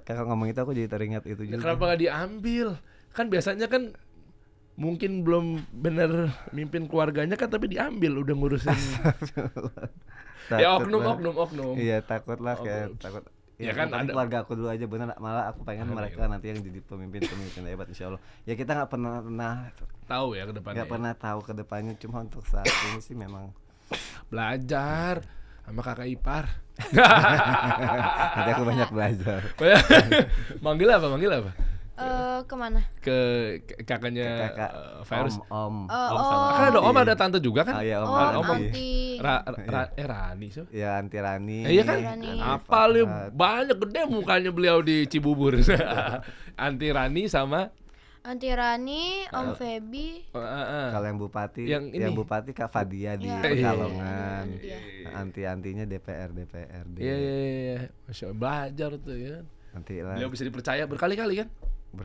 kakak ngomong itu aku jadi teringat itu juga. Kenapa gak diambil? Kan biasanya kan mungkin belum bener mimpin keluarganya kan, tapi diambil udah ngurusin. Ya oknum. Iya takut lah kayak takut. Ya kan kan ada keluarga aku dulu aja bener, malah aku pengen mereka nanti yang jadi pemimpin hebat insyaallah. Ya kita nggak pernah tahu ya ke depannya. Nggak pernah tahu ke depannya, cuma untuk saat ini sih memang belajar sama kakak ipar. nanti aku banyak belajar. Manggil apa? Kemana? Ke kakaknya Kakak, Virus. om Oh. Kan ada om, ada tante juga kan? iya, om Anti. Rani so? Ya anti Rani. Iya kan? Rani. Apa lu banyak gede mukanya beliau di Cibubur. Anti Rani sama Anti Rani, Om Feby. Kalau yang bupati, Yang yang ini. bupati Kak Fadia di Iya. Pekalongan. Iya. Anti-antinya DPRD. Iya. Masya Allah, belajar tuh ya. Nanti lah. Beliau bisa dipercaya berkali-kali kan?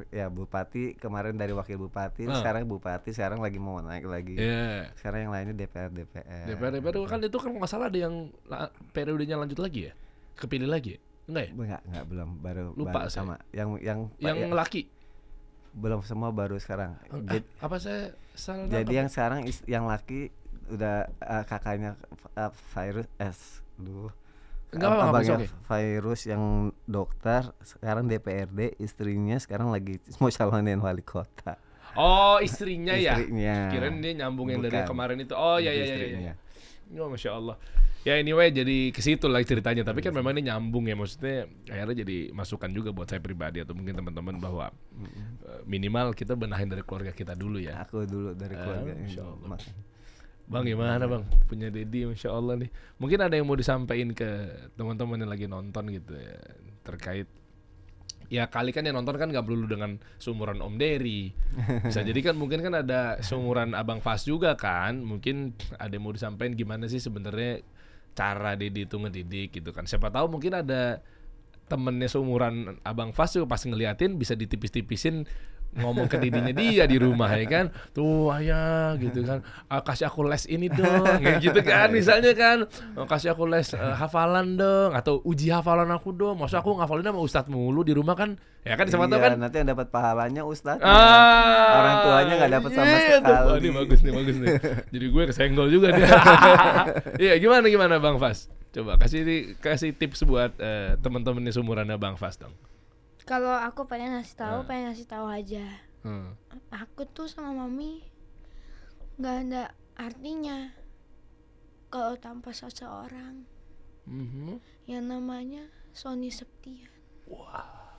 Ya bupati kemarin dari wakil bupati, sekarang bupati, sekarang lagi mau naik lagi. Iya. Sekarang yang lainnya DPR. DPR kan itu kan nggak salah ada yang periodenya lanjut lagi ya? Kepilih lagi ya? Enggak ya? Enggak belum, baru Lupa baru sama saya. yang Laki. belum, semua baru sekarang. Apa saya salah Jadi nangkep? yang sekarang yang laki udah kakaknya Virus Enggak apa-apa, abangnya oke. Virus yang dokter, sekarang DPRD, istrinya sekarang lagi mau calonin wali kota. Oh, istrinya ya? Istrinya. Kirain dia nyambung yang dari Bukan. kemarin itu. Oh iya. Istrinya. Oh, Masya Allah. Ya anyway, jadi ke situ lah ceritanya. Tapi kan memang ini nyambung ya, maksudnya akhirnya jadi masukan juga buat saya pribadi atau mungkin teman-teman bahwa minimal kita benahin dari keluarga kita dulu ya. Aku dulu dari keluarga ini. Masya Allah. Bang gimana bang? Punya Dedi Masya Allah nih. Mungkin ada yang mau disampaikan ke teman-teman yang lagi nonton gitu ya, terkait ya kali kan yang nonton kan gak perlu dengan seumuran Om Dery. Bisa jadi kan mungkin kan ada seumuran Abang Fas juga kan. Mungkin ada yang mau disampaikan gimana sih sebenarnya cara Dedi itu ngedidik gitu kan. Siapa tahu mungkin ada temennya seumuran Abang Fas juga pas ngeliatin bisa ditipis-tipisin ngomong ke didinya dia di rumah ya kan, tuh ayah gitu kan, kasih aku les ini dong kayak gitu kan, misalnya kan, kasih aku les hafalan dong atau uji hafalan aku dong, masa aku ngafalin sama ustadz mulu di rumah kan, ya kan siapa tahu kan nanti yang dapat pahalanya ustadz, orang orang tuanya nggak dapat sama sekali. Ini bagus nih jadi gue kesenggol juga dia. Iya gimana Bang Fas, coba kasih tips buat teman-temannya seumurannya Bang Fas dong. Kalau aku pengen ngasih tahu aja. Hmm. Aku tuh sama mami nggak ada artinya kalau tanpa seseorang yang namanya Sony Septian. Wah.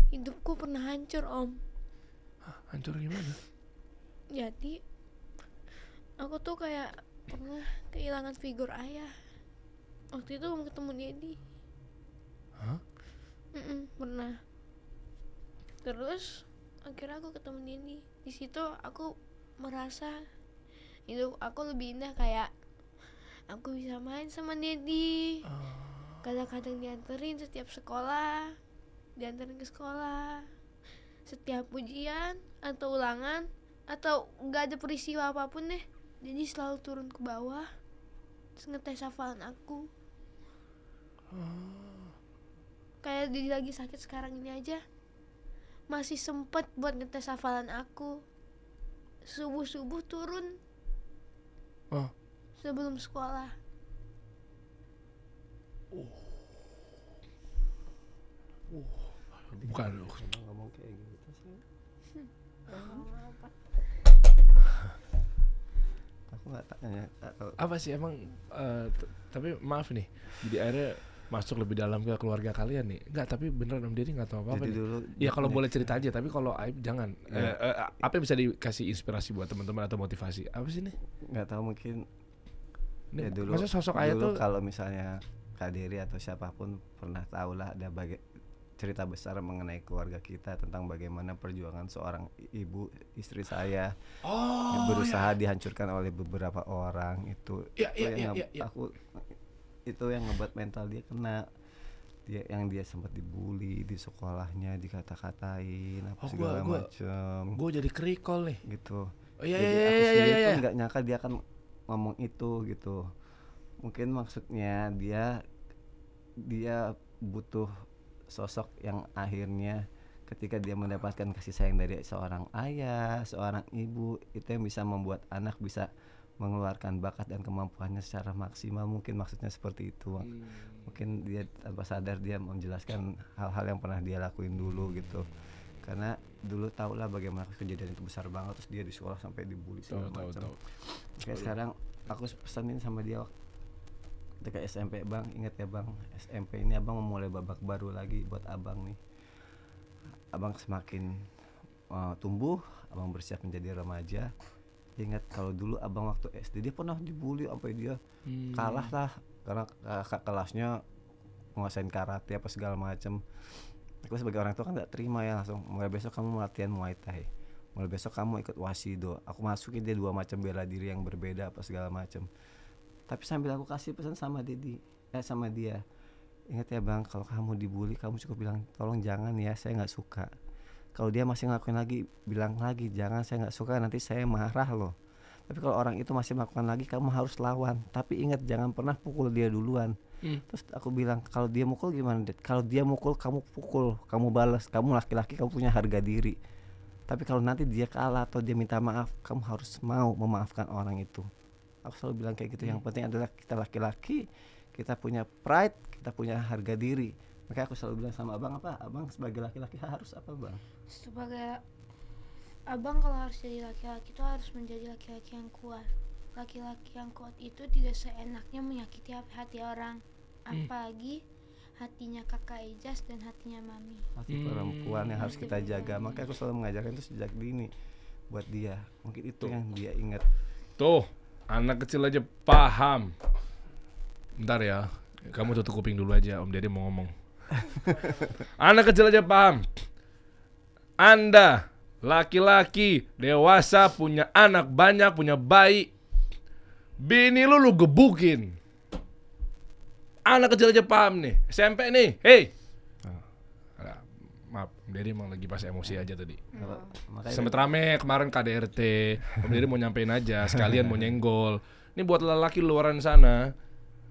Hidupku pernah hancur om. Hancur gimana? Jadi aku tuh kayak pernah kehilangan figur ayah. Waktu itu mau ketemu Dedi. Hah? Pernah. Terus akhirnya aku ketemu Dedi. Di situ aku merasa hidup aku lebih indah, kayak aku bisa main sama Dedi. Kadang-kadang dianterin setiap sekolah, dianterin ke sekolah, setiap ujian atau ulangan atau nggak ada peristiwa apapun deh, jadi selalu turun ke bawah terus ngetes hafalan aku. Kayak dia lagi sakit sekarang ini aja masih sempet buat ngetes hafalan aku. Subuh-subuh turun sebelum sekolah. Bukan. Ngomong kayak gitu sih. Aku nggak tanya atau Apa sih emang tapi maaf nih, jadi akhirnya masuk lebih dalam ke keluarga kalian nih. Enggak, tapi beneran Om Deddy nggak tahu apa-apa jadi nih. dulu. Ya kalau boleh cerita aja, tapi kalau aib jangan. Ya. Apa yang bisa dikasih inspirasi buat teman-teman atau motivasi? Apa sih nih? Nggak tahu mungkin. Ini Ya dulu. maksudnya sosok ayah Dulu tuh kalau misalnya Kak Dery atau siapapun pernah tahu lah ada cerita besar mengenai keluarga kita tentang bagaimana perjuangan seorang ibu istri saya yang berusaha dihancurkan oleh beberapa orang itu. Aku itu yang ngebuat mental dia kena. Dia sempat dibully di sekolahnya, dikata-katain apa segala macam. Gue jadi kerikol nih. Gitu. Iya, Jadi iya, aku iya, sendiri iya, tuh iya. nggak nyangka dia akan ngomong itu gitu. Mungkin maksudnya dia butuh sosok yang akhirnya ketika dia mendapatkan kasih sayang dari seorang ayah, seorang ibu, itu yang bisa membuat anak bisa mengeluarkan bakat dan kemampuannya secara maksimal. Mungkin maksudnya seperti itu. Mungkin dia tanpa sadar dia menjelaskan hal-hal yang pernah dia lakuin dulu gitu. Karena dulu tahulah bagaimana kejadian itu besar banget, terus dia di sekolah sampai dibully segala macam. Kayak sekarang aku pesanin sama dia ketika SMP, Bang, ingat ya Bang, SMP ini Abang memulai babak baru lagi buat Abang nih. Abang semakin tumbuh, Abang bersiap menjadi remaja. Ingat kalau dulu Abang waktu SD dia pernah dibully sampai dia kalah lah karena kakak kelasnya nguasain karate apa segala macam. Aku sebagai orang tua kan nggak terima ya, langsung mulai besok kamu latihan Muay Thai, mulai besok kamu ikut Wasido. Aku masukin dia 2 macam bela diri yang berbeda apa segala macam. Tapi sambil aku kasih pesan sama sama dia, ingat ya Bang, kalau kamu dibully kamu cukup bilang tolong jangan ya, saya nggak suka. Kalau dia masih ngelakuin lagi, bilang lagi jangan, saya nggak suka, nanti saya marah loh. Tapi kalau orang itu masih melakukan lagi, kamu harus lawan. Tapi ingat jangan pernah pukul dia duluan. Terus aku bilang, kalau dia mukul gimana, Dad? Kalau dia mukul kamu pukul, kamu balas. Kamu laki-laki, kamu punya harga diri. Tapi kalau nanti dia kalah atau dia minta maaf, kamu harus mau memaafkan orang itu. Aku selalu bilang kayak gitu. Yang penting adalah kita laki-laki, kita punya pride, kita punya harga diri. Makanya aku selalu bilang sama Abang, apa? Abang sebagai laki-laki harus apa, Bang? Sebagai Abang kalau harus jadi laki-laki itu harus menjadi laki-laki yang kuat. Laki-laki yang kuat itu tidak seenaknya menyakiti hati orang, apalagi hatinya kakak Ijaz dan hatinya Mami. Hati perempuan yang harus kita jaga. Makanya aku selalu mengajarkan itu sejak dini buat dia. Mungkin itu yang dia ingat. Tuh, anak kecil aja paham. Bentar ya, kamu tutup kuping dulu aja, Om Deddy mau ngomong. Anak kecil aja paham. Anda laki-laki dewasa punya anak banyak, punya bayi, bini lu gebukin. Anak kecil aja paham nih, SMP nih, hey. Maaf, Om Deddy emang lagi pas emosi aja tadi. Sempet rame kemarin KDRT, Om Deddy mau nyampein aja, sekalian mau nyenggol. Ini buat lelaki luaran sana,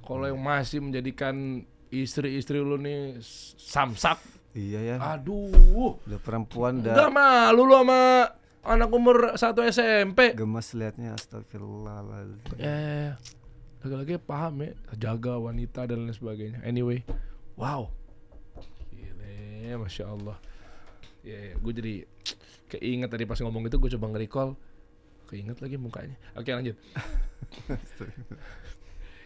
kalau yang masih menjadikan istri-istri lu nih samsak. Iya ya. Aduh, Udah perempuan udah malu lu sama anak umur 1 SMP. gemes liatnya, astagfirullahaladzim. Ya, lagi-lagi paham ya, jaga wanita dan lain sebagainya. Anyway, wow, gile, masya Allah. Ya, gue jadi keinget tadi pas ngomong itu, gue coba nge-recall, keinget lagi mukanya. Oke, lanjut.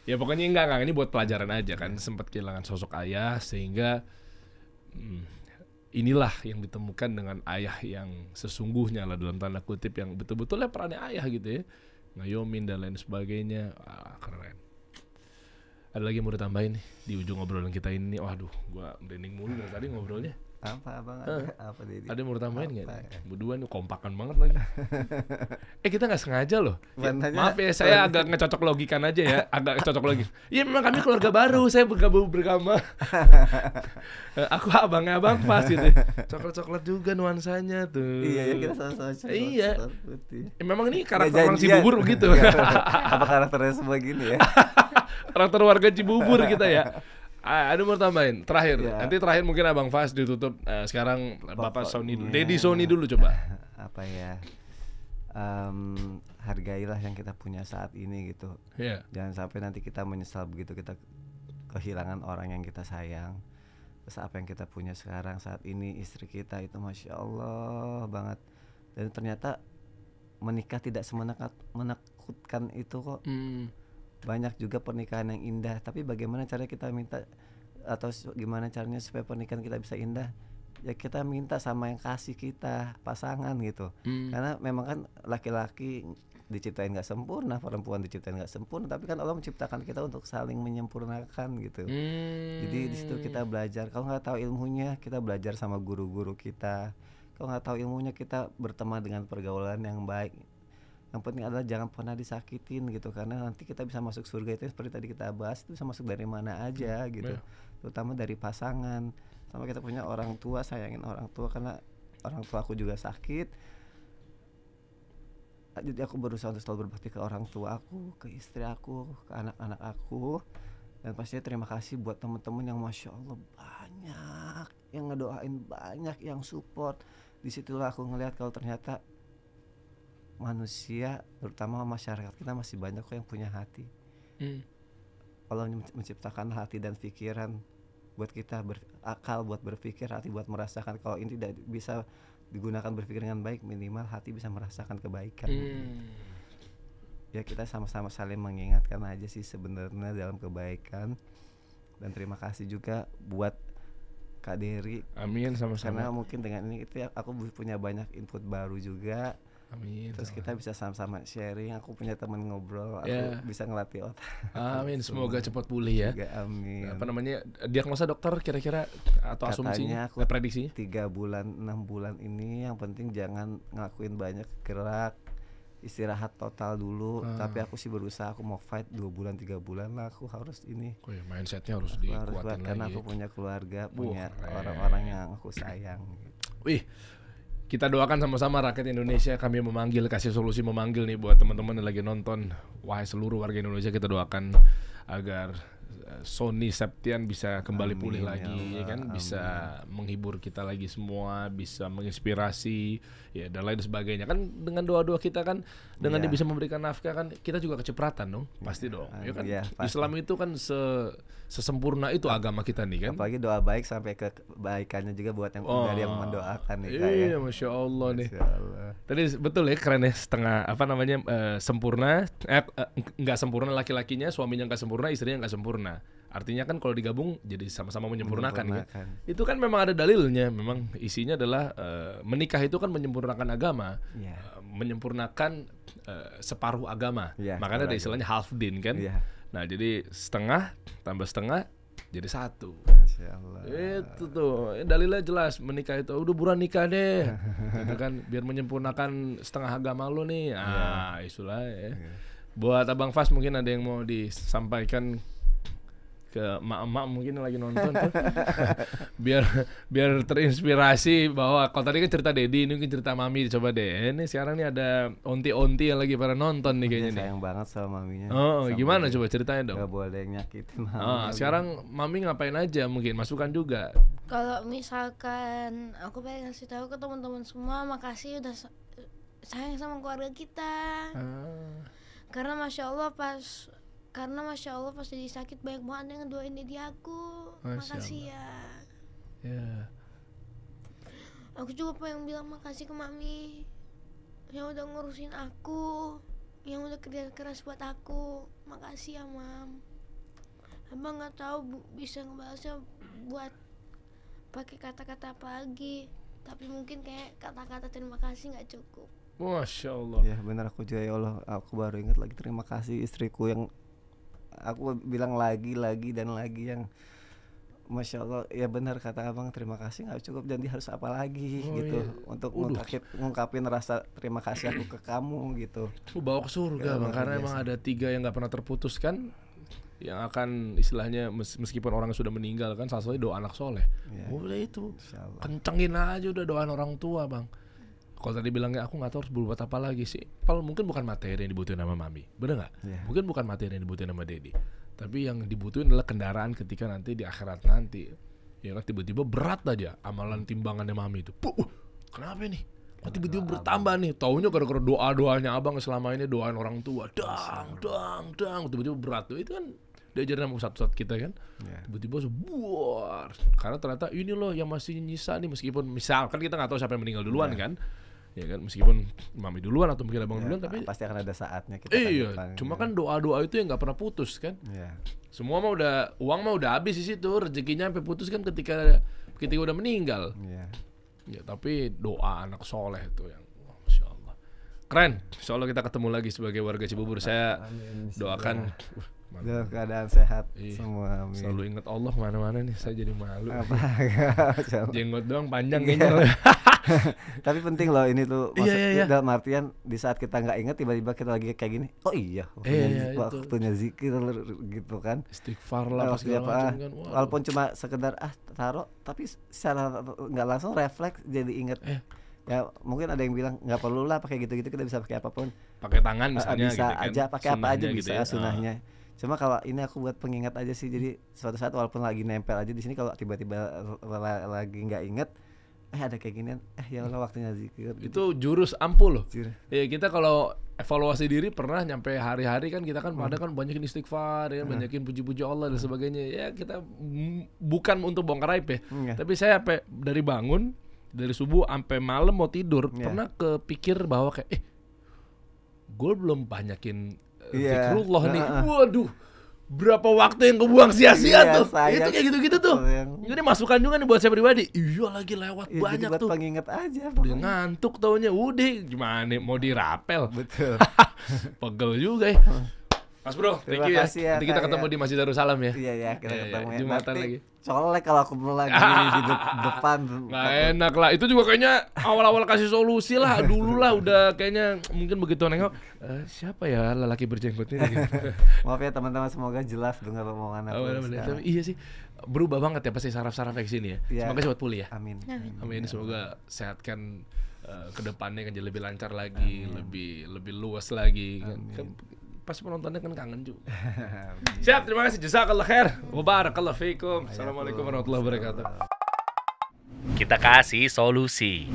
Ya pokoknya enggak, ini buat pelajaran aja kan, sempat kehilangan sosok ayah sehingga inilah yang ditemukan dengan ayah yang sesungguhnya lah, dalam tanda kutip, yang betul-betul ya perannya ayah gitu ya, ngayomin dan lain sebagainya. Keren. Ada lagi yang mau ditambahin nih di ujung obrolan kita ini? Waduh, gua merinding mulu dari tadi ngobrolnya. Apa abang ada apa Dedi? Ada yang mau tambahin nggak? Apa ya? Berdua nih kompakan banget lagi. Kita nggak sengaja loh. Ya, Makanya- maaf ya, saya agak ngecocok logikan aja ya, agak cocok logik. Iya memang kami keluarga baru, saya bergabung bersama. Aku abangnya Abang Fas gitu. Coklat-coklat juga nuansanya tuh. Iya ya kita sama-sama coklat, Iya. coklat putih. Memang ini Nggak karakter orang janjian. Cibubur begitu. Apa karakternya semua gini ya? Karakter warga Cibubur kita ya. Ada mau tambahin terakhir. Ya. Nanti terakhir mungkin Abang Fas ditutup. Sekarang Bapak Sony, Pokoknya- Dedi Sony dulu coba. Apa ya? Hargailah yang kita punya saat ini gitu. Iya. Jangan sampai nanti kita menyesal begitu kita kehilangan orang yang kita sayang. Terus apa yang kita punya sekarang saat ini, istri kita itu masya Allah banget. Dan ternyata menikah tidak menakutkan itu kok. Banyak juga pernikahan yang indah, tapi bagaimana caranya kita minta atau gimana caranya supaya pernikahan kita bisa indah? Ya kita minta sama yang kasih kita, pasangan gitu. Karena memang kan laki-laki diciptain nggak sempurna, perempuan diciptain nggak sempurna, tapi kan Allah menciptakan kita untuk saling menyempurnakan gitu. Jadi di situ kita belajar. Kalau nggak tahu ilmunya, kita belajar sama guru-guru kita. Kalau nggak tahu ilmunya, kita berteman dengan pergaulan yang baik. Yang penting adalah jangan pernah disakitin gitu, karena nanti kita bisa masuk surga itu seperti tadi kita bahas, itu bisa masuk dari mana aja gitu. Terutama dari pasangan. Sama kita punya orang tua, sayangin orang tua, karena orang tua aku juga sakit. Jadi aku berusaha untuk selalu berbakti ke orang tua aku, ke istri aku, ke anak-anak aku. Dan pastinya terima kasih buat teman-teman yang masya Allah banyak yang ngedoain, banyak yang support. Disitulah aku ngelihat kalau ternyata manusia, terutama masyarakat kita masih banyak kok yang punya hati. Allah menciptakan hati dan pikiran buat kita, akal buat berpikir, hati buat merasakan. Kalau ini tidak bisa digunakan berpikir dengan baik, minimal hati bisa merasakan kebaikan. Ya kita sama-sama saling mengingatkan aja sih sebenarnya dalam kebaikan. Dan terima kasih juga buat Kak Dery. Amin, Karena sama-sama. mungkin dengan ini itu aku punya banyak input baru juga. Amin. Terus kita bisa sama-sama sharing. Aku punya teman ngobrol, aku Ya. bisa ngelatih otak. Amin, semoga cepat pulih ya. Juga amin. Apa namanya, diagnosa dokter kira-kira atau asumsinya, Katanya aku prediksinya? 3 bulan 6 bulan ini yang penting jangan ngelakuin banyak gerak, istirahat total dulu. Tapi aku sih berusaha, aku mau fight 2 bulan 3 bulan lah, aku harus ini. Oh ya, mindsetnya harus Aku harus buat, dikuatin karena lagi. aku punya keluarga, punya keren. orang-orang yang aku sayang gitu. Wih, kita doakan sama-sama rakyat Indonesia. Kami memanggil, kasih solusi memanggil nih buat teman-teman yang lagi nonton. Wahai seluruh warga Indonesia, kita doakan agar Sony Septian bisa kembali Amin, pulih ya lagi, ya Allah, kan, bisa menghibur kita lagi semua, bisa menginspirasi, ya dan lain sebagainya. Kan dengan doa-doa kita kan, dengan dia Iya. bisa memberikan nafkah kan, kita juga kecipratan dong, pasti dong. Ya kan, Iya, pasti. Islam itu kan sesempurna itu agama kita nih kan. Apalagi doa baik sampai ke kebaikannya juga buat yang dari yang mendoakan nih Kak, ya. Iya, masya Allah nih. Masya Allah. Tadi betul ya, keren ya, setengah apa namanya, sempurna, nggak sempurna laki-lakinya, suaminya nggak sempurna, istrinya nggak sempurna. Artinya kan kalau digabung jadi sama-sama menyempurnakan kan. Itu kan memang ada dalilnya. Memang isinya adalah menikah itu kan menyempurnakan agama, Iya. menyempurnakan separuh agama. Iya, Makanya ada separuh istilahnya half din kan. Iya. Nah jadi setengah tambah setengah jadi satu. Masya Allah. Itu tuh dalilnya jelas, menikah itu udah buruan nikah deh gitu kan, biar menyempurnakan setengah agama lo nih. Itulah ya. Buat Abang Fas mungkin ada yang mau disampaikan ke emak-emak mungkin yang lagi nonton tuh. biar terinspirasi bahwa kalau tadi kan cerita Dedi, ini mungkin cerita Mami, coba deh. Ini sekarang nih ada onti-onti yang lagi pada nonton nih kayaknya nih. Sayang banget sama maminya. Oh, Sampai gimana coba ceritain dong. Gak boleh nyakitin mami. Sekarang Mami ngapain aja, mungkin masukan juga. Kalau misalkan aku pengen ngasih tahu ke teman-teman semua, makasih udah sayang sama keluarga kita. Karena masya Allah pas jadi sakit banyak banget yang ngedoain Dedi aku. Masya Makasih ya. Ya. Aku juga pengen bilang makasih ke Mami yang udah ngurusin aku, yang udah kerja keras buat aku. Makasih ya Mam. Abang nggak tahu bisa ngebalasnya buat pakai kata-kata apa lagi, tapi mungkin kayak kata-kata terima kasih nggak cukup. Masya Allah. Ya benar, aku juga ya Allah, aku baru ingat lagi terima kasih istriku yang aku bilang lagi dan lagi, yang Masya Allah, ya benar kata abang, terima kasih nggak cukup, dan dia harus apa lagi gitu untuk ngungkapin rasa terima kasih aku ke kamu gitu. Bawa ke surga Ya, bang, luar karena biasa. emang ada 3 yang nggak pernah terputuskan, yang akan istilahnya meskipun orangnya sudah meninggal kan, salah satunya doa anak soleh. Ya. Udah itu, Insya Allah. kencengin aja udah doain orang tua bang. Kalau tadi bilangnya aku nggak tahu harus berbuat apa lagi sih. Kalau mungkin bukan materi yang dibutuhin sama mami, bener nggak? Ya. Mungkin bukan materi yang dibutuhin sama Dedi, tapi yang dibutuhin adalah kendaraan ketika nanti di akhirat nanti. Ya kan tiba-tiba berat aja amalan timbangannya mami itu. Kenapa nih? Kok tiba-tiba bertambah nih? Taunya gara-gara doa-doanya abang selama ini doain orang tua. Dang, tiba-tiba berat tuh. Itu kan diajarin sama ustadz kita kan. Ya. Tiba-tiba buar. Karena ternyata ini loh yang masih nyisa nih, meskipun misalkan kita nggak tahu siapa yang meninggal duluan kan. Ya kan, meskipun mami duluan atau mungkin abang duluan, tapi pasti akan ada saatnya kita iya, panggil. cuma kan doa-doa itu yang nggak pernah putus kan. Ya. Semua mah udah, uang mah udah habis di situ, rezekinya sampai putus kan ketika udah meninggal. Ya. Ya tapi doa anak soleh itu yang Masya Allah. Keren. Insya Allah kita ketemu lagi sebagai warga Cibubur. Saya doakan Dalam keadaan sehat Iya. semua. Amin. selalu ingat Allah kemana-mana nih. Saya jadi malu. Apa? Masya Allah. Jenggot doang panjang Iya. kayaknya. Tapi penting loh ini tuh, Iya, maksudnya iya. dalam artian di saat kita nggak ingat tiba-tiba kita lagi kayak gini, oh iya Iya, itu. waktunya zikir gitu kan. Istighfar lah pas Waktunya segala apa, macam kan. Waduh. walaupun cuma sekedar taruh, tapi secara nggak langsung refleks jadi inget. Ya mungkin ada yang bilang nggak perlu lah pakai gitu-gitu, kita bisa pakai apapun. Pakai tangan misalnya Bisa gitu kan. aja pakai apa aja Sunnahnya bisa gitu ya. sunahnya. Cuma kalau ini aku buat pengingat aja sih, jadi suatu saat walaupun lagi nempel aja di sini, kalau tiba-tiba lagi nggak inget, ada kayak ginian, ya Allah waktunya zikir. Itu jurus ampuh loh. Jurus. Ya kita kalau evaluasi diri pernah nyampe hari-hari kan kita kan pada kan banyakin istighfar ya, banyakin puji-puji Allah dan sebagainya. Ya kita bukan untuk bongkar aib ya. Iya. Tapi saya sampai dari bangun dari subuh sampai malam mau tidur Iya. pernah kepikir bahwa kayak gue belum banyakin Iya. zikrullah nih. Waduh. Berapa waktu yang kebuang sia-sia Iya, tuh. sayang. Itu kayak gitu-gitu tuh. Sayang. Ini masukan juga nih buat saya pribadi. Iya lagi lewat Ya, banyak jadi buat tuh. pengingat aja Udah pokoknya. ngantuk taunya, udah gimana mau dirapel. Betul. Pegel juga ya. Mas bro, thank Terima you ya. kasih ya, Nanti kita Kak, ketemu ya. di Masjid Darussalam ya. Iya ya, kita Iya, ketemu iya, ya. Jumatan Nanti lagi. colek kalau aku lagi di depan. Nggak enak lah. Itu juga kayaknya awal-awal kasih solusi lah. Dulu lah udah kayaknya mungkin begitu nengok. Siapa ya lelaki berjenggot ini? Gitu. Maaf ya teman-teman, semoga jelas dengar omongan aku. Bener-bener. sekarang. Tapi iya sih. Berubah banget ya pasti saraf-saraf kayak sini ya. Iya. Semoga cepat pulih ya. Amin. Amin. Semoga sehatkan ke depannya kan jadi lebih lancar lagi, lebih luas lagi kan pasti penontonnya kan kangen juga. Siap, terima kasih. Jazakallah khair. Wa barakallahu fiikum. Assalamualaikum warahmatullahi wabarakatuh. Kita kasih solusi.